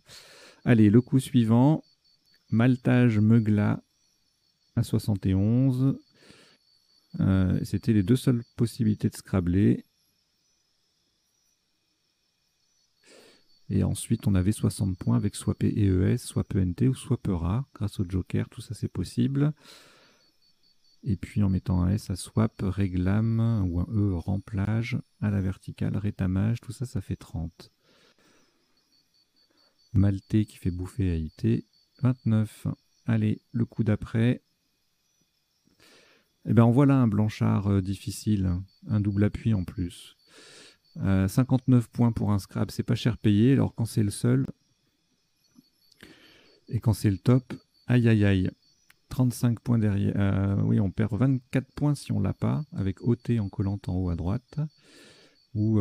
Allez, le coup suivant. Maltage Meugla à 71. C'était les deux seules possibilités de scrabbler. Et ensuite, on avait 60 points avec swap EES, swap ENT ou swapera. Grâce au joker, tout ça c'est possible. Et puis en mettant un S à swap, réglame ou un E remplage à la verticale, rétamage, tout ça, ça fait 30. Maltais qui fait bouffer à IT, 29. Allez, le coup d'après. Eh bien, en voilà un blanchard difficile, un double appui en plus. 59 points pour un Scrabble, c'est pas cher payé. Alors quand c'est le seul et quand c'est le top, aïe aïe aïe. 35 points derrière. Oui, on perd 24 points si on l'a pas, avec OT en collant en haut à droite. Ou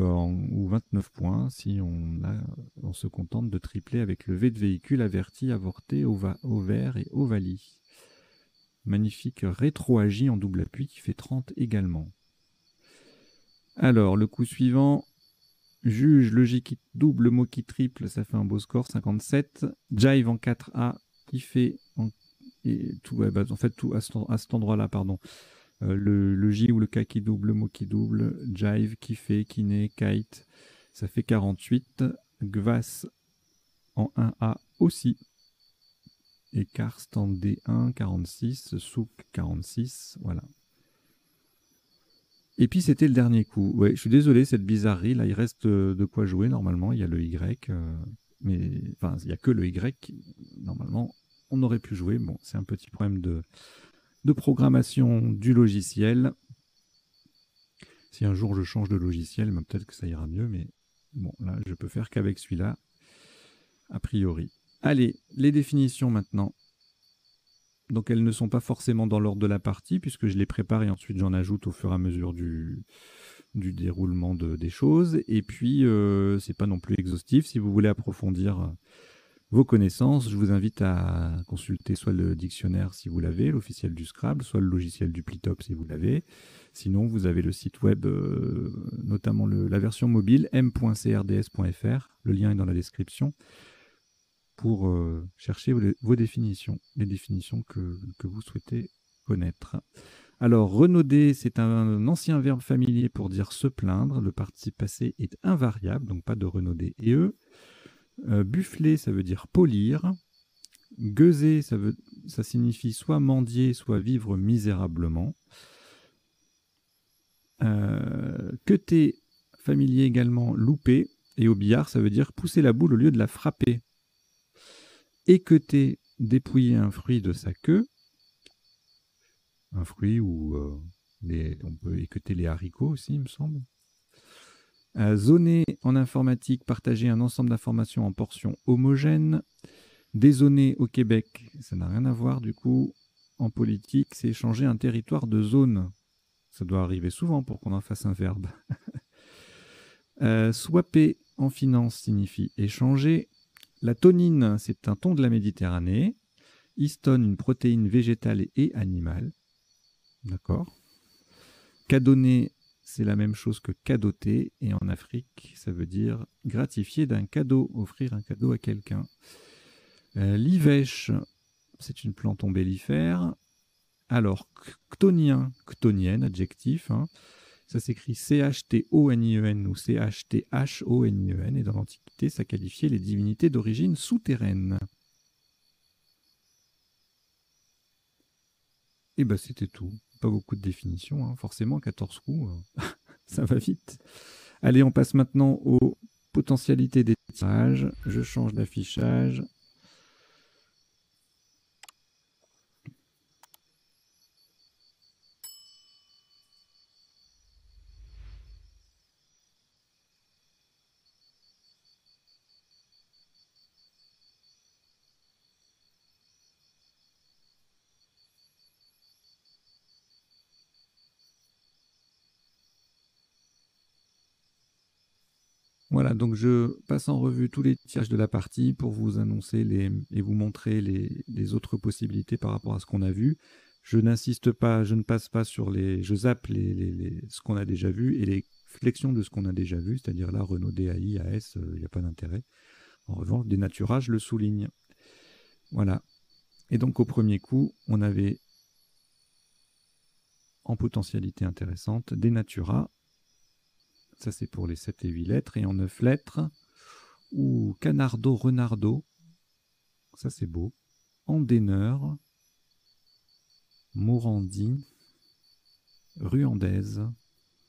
29 points si on se contente de tripler avec le V de véhicule averti, avorté, ovaire et ovalie. Magnifique rétro-agi en double appui qui fait 30 également. Alors, le coup suivant, juge, logique qui double, mot qui triple, ça fait un beau score, 57. Jive en 4A qui fait, en fait, tout à cet endroit-là, pardon. Le J ou le K qui double, le mot qui double, jive, qui fait, kiné, kite, ça fait 48. Gvas en 1A aussi. Écart stand D1, 46, souk 46, voilà. Et puis c'était le dernier coup. Ouais, je suis désolé, cette bizarrerie, là il reste de quoi jouer normalement, il y a le Y, mais enfin il n'y a que le Y, normalement on aurait pu jouer. Bon, c'est un petit problème de programmation du logiciel. Si un jour je change de logiciel, ben, peut-être que ça ira mieux, mais bon, là je peux faire qu'avec celui-là, a priori. Allez, les définitions maintenant. Donc elles ne sont pas forcément dans l'ordre de la partie, puisque je les prépare et ensuite j'en ajoute au fur et à mesure du déroulement des choses. Et puis, c'est pas non plus exhaustif. Si vous voulez approfondir vos connaissances, je vous invite à consulter soit le dictionnaire si vous l'avez, l'officiel du Scrabble, soit le logiciel du Plytop si vous l'avez. Sinon, vous avez le site web, notamment la version mobile, m.crds.fr. Le lien est dans la description pour chercher vos définitions, les définitions que vous souhaitez connaître. Alors, renauder, c'est un ancien verbe familier pour dire se plaindre. Le participe passé est invariable, donc pas de renauder et eux. Buffler, ça veut dire polir. Gueuser, ça signifie soit mendier, soit vivre misérablement. Queuter, familier également, louper. Et au billard, ça veut dire pousser la boule au lieu de la frapper. Équeuter, dépouiller un fruit de sa queue. Un fruit où on peut équeuter les haricots aussi, il me semble. Zoner en informatique, partager un ensemble d'informations en portions homogènes. Dézoner au Québec, ça n'a rien à voir du coup. En politique, c'est changer un territoire de zone. Ça doit arriver souvent pour qu'on en fasse un verbe. Swapper en finance signifie échanger. La tonine, c'est un thon de la Méditerranée. Histone, une protéine végétale et animale. D'accord. Cadonner, c'est la même chose que cadoter. Et en Afrique, ça veut dire gratifier d'un cadeau, offrir un cadeau à quelqu'un. L'ivèche, c'est une plante ombellifère. Alors, chtonien, chtonienne, adjectif, hein, ça s'écrit C-H-T-O-N-I-E-N ou C-H-T-H-O-N-I-E-N. Et dans l'Antiquité, ça qualifiait les divinités d'origine souterraine. Et ben c'était tout. Pas beaucoup de définitions, hein. Forcément, 14 coups, ça va vite. Allez, on passe maintenant aux potentialités des tirages. Je change d'affichage. Voilà, donc je passe en revue tous les tirages de la partie pour vous annoncer et vous montrer les autres possibilités par rapport à ce qu'on a vu. Je n'insiste pas, je ne passe pas sur je zappe ce qu'on a déjà vu et les flexions de ce qu'on a déjà vu, c'est-à-dire là, Renault DAI, AS, il n'y a pas d'intérêt. En revanche, dénaturage, je le souligne. Voilà. Et donc au premier coup, on avait en potentialité intéressante dénatura. Ça c'est pour les 7 et 8 lettres. Et en 9 lettres, ou Canardo, Renardo, ça c'est beau. Andéneur, Morandi, Ruandaise,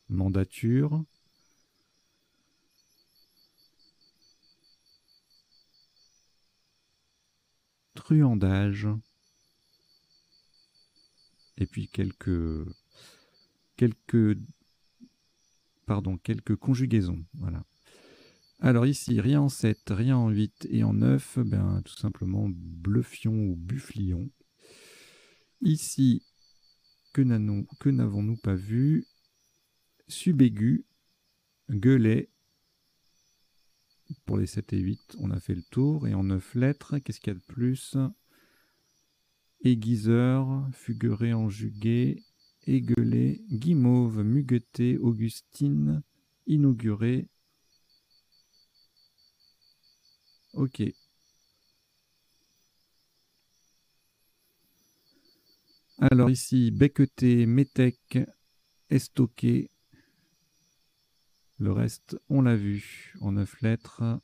Mandature, Truandage, et puis quelques conjugaisons. Voilà. Alors ici, rien en 7, rien en 8 et en 9, ben, tout simplement bluffion ou bufflion. Ici, que n'avons-nous pas vu? Subaigu, gueulet. Pour les 7 et 8, on a fait le tour. Et en 9 lettres, qu'est-ce qu'il y a de plus? Aiguiseur, fugueré, enjugué, égueulé, guimauve, mugueté, Augustine, inauguré. Ok. Alors ici, becqueté, métèque, estoqué. Le reste, on l'a vu en 9 lettres.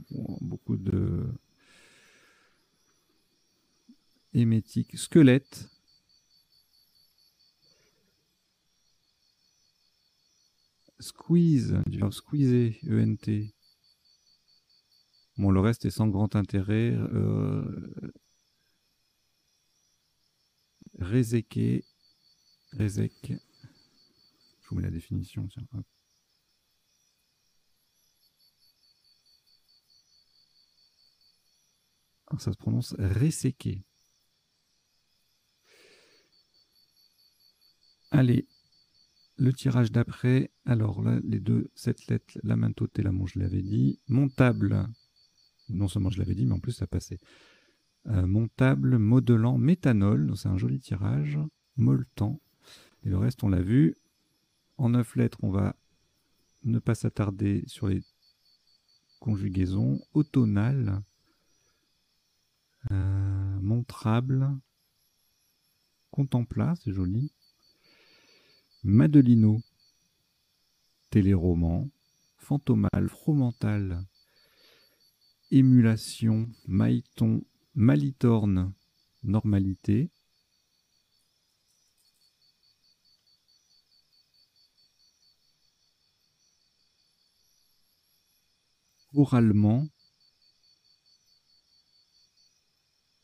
Bon, beaucoup de Émétique, squelette. Squeeze, du verbe squeezer, E-N-T. Bon, le reste est sans grand intérêt. Réséquer, résec. Je vous mets la définition. Tiens, hop. Alors, ça se prononce resséquer. Allez, le tirage d'après. Alors là, les deux, cette lettre, la maintote et la mon, je l'avais dit. Montable. Non seulement je l'avais dit, mais en plus ça passait. Montable, modelant, méthanol. C'est un joli tirage. Molletant. Et le reste, on l'a vu. En 9 lettres, on va ne pas s'attarder sur les conjugaisons. Automnal. Montrable. Contempla, c'est joli. Madelino. Téléroman. Fantomal, fromental. Émulation, mailleton, malitorne, normalité. Oralement.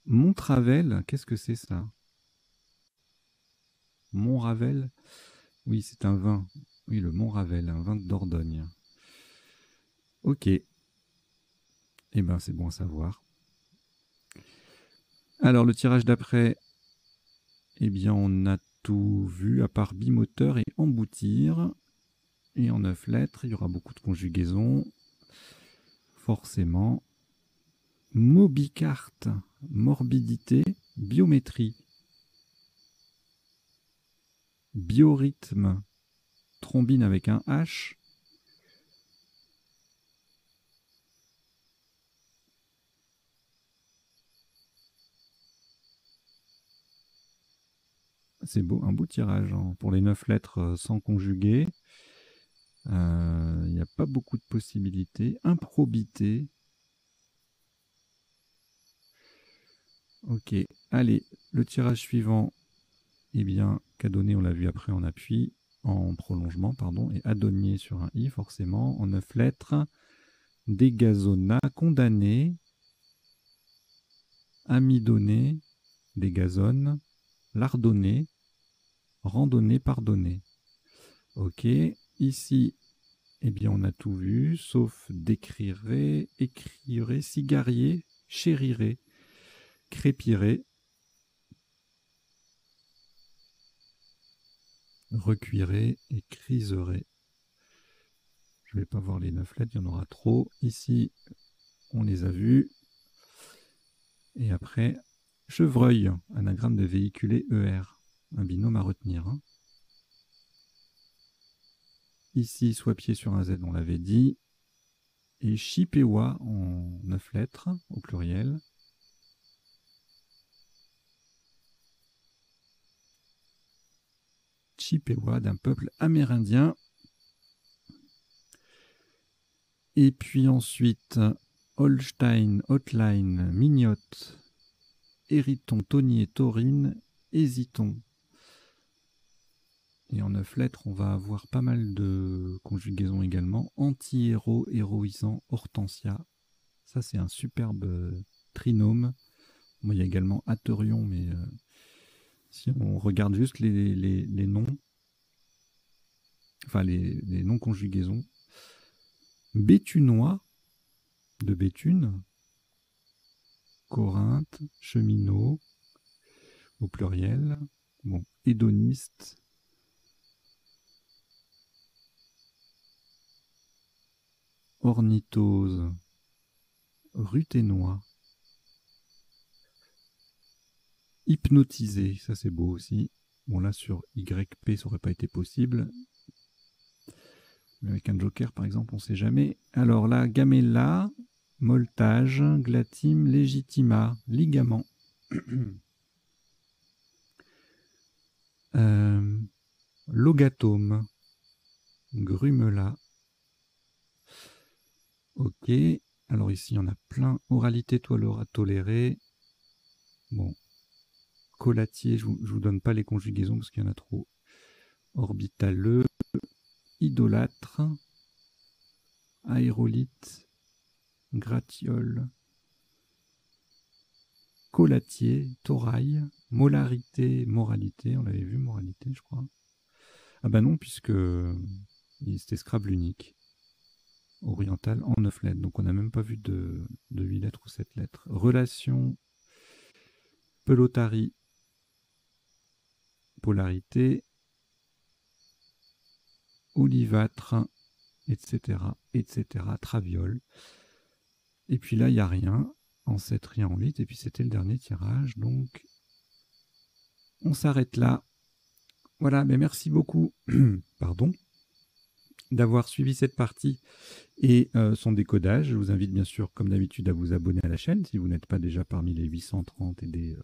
Montravel, qu'est-ce que c'est ça? Montravel, oui, c'est un vin. Oui, le Montravel, un vin de Dordogne. Ok. Eh bien, c'est bon à savoir. Alors, le tirage d'après, eh bien, on a tout vu, à part bimoteur et emboutir. Et en 9 lettres, il y aura beaucoup de conjugaisons. Forcément. Mobicarte, morbidité, biométrie. Biorhythme, thrombine avec un H. C'est beau, un beau tirage hein, pour les 9 lettres sans conjuguer. Il n'y a pas beaucoup de possibilités. Improbité. Ok, allez, le tirage suivant, eh bien, qu'a donné, on l'a vu après en appui, en prolongement, pardon, et adonnier sur un I, forcément, en 9 lettres. Dégazonna, condamné. Amidonné, dégazonne. Lardonné, randonnée, pardonnée. Ok, ici, eh bien, on a tout vu, sauf décrirait, écrirait, cigarier, chérirait, crépirait, recuirait et criserait. Je ne vais pas voir les 9 lettres, il y en aura trop. Ici, on les a vus. Et après, chevreuil, anagramme de véhiculer ER, un binôme à retenir. Hein. Ici, soit pied sur un Z, on l'avait dit. Et chippewa en 9 lettres, au pluriel. Chippewa d'un peuple amérindien. Et puis ensuite, Holstein, Hotline, Mignotte, Hériton, Tonier, Taurine, Hésiton. Et en 9 lettres, on va avoir pas mal de conjugaisons également. Anti-héros, héroïsant, Hortensia. Ça, c'est un superbe trinôme. Bon, il y a également Aterion, mais si on regarde juste les noms, enfin les non-conjugaisons. Béthunois, de Béthune. Corinthe, cheminot, au pluriel. Bon, hédoniste. Ornithose, ruthénois. Hypnotisé, ça c'est beau aussi. Bon là sur YP ça aurait pas été possible. Mais avec un joker par exemple on ne sait jamais. Alors là, gamella, moltage, glatime, légitima, ligament. Logatome, grumela. Ok, alors ici, il y en a plein. Oralité tolérée. Bon, Colatier, je vous donne pas les conjugaisons parce qu'il y en a trop. Orbitaleux, idolâtre, aérolite, gratiole, colatier, thorail, molarité, moralité, on l'avait vu, moralité, je crois. Ah bah non, puisque c'était Scrabble unique, oriental en 9 lettres, donc on n'a même pas vu de 8 lettres ou 7 lettres. Relation, pelotarie, polarité, olivâtre, etc., etc., traviole. Et puis là, il n'y a rien, en 7, rien en 8, et puis c'était le dernier tirage, donc on s'arrête là. Voilà, mais merci beaucoup, pardon, d'avoir suivi cette partie et son décodage. Je vous invite bien sûr, comme d'habitude, à vous abonner à la chaîne si vous n'êtes pas déjà parmi les 830 et des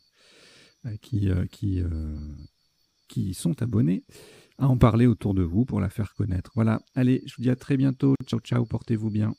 qui sont abonnés, à en parler autour de vous pour la faire connaître. Voilà, allez, je vous dis à très bientôt. Ciao, ciao, portez-vous bien.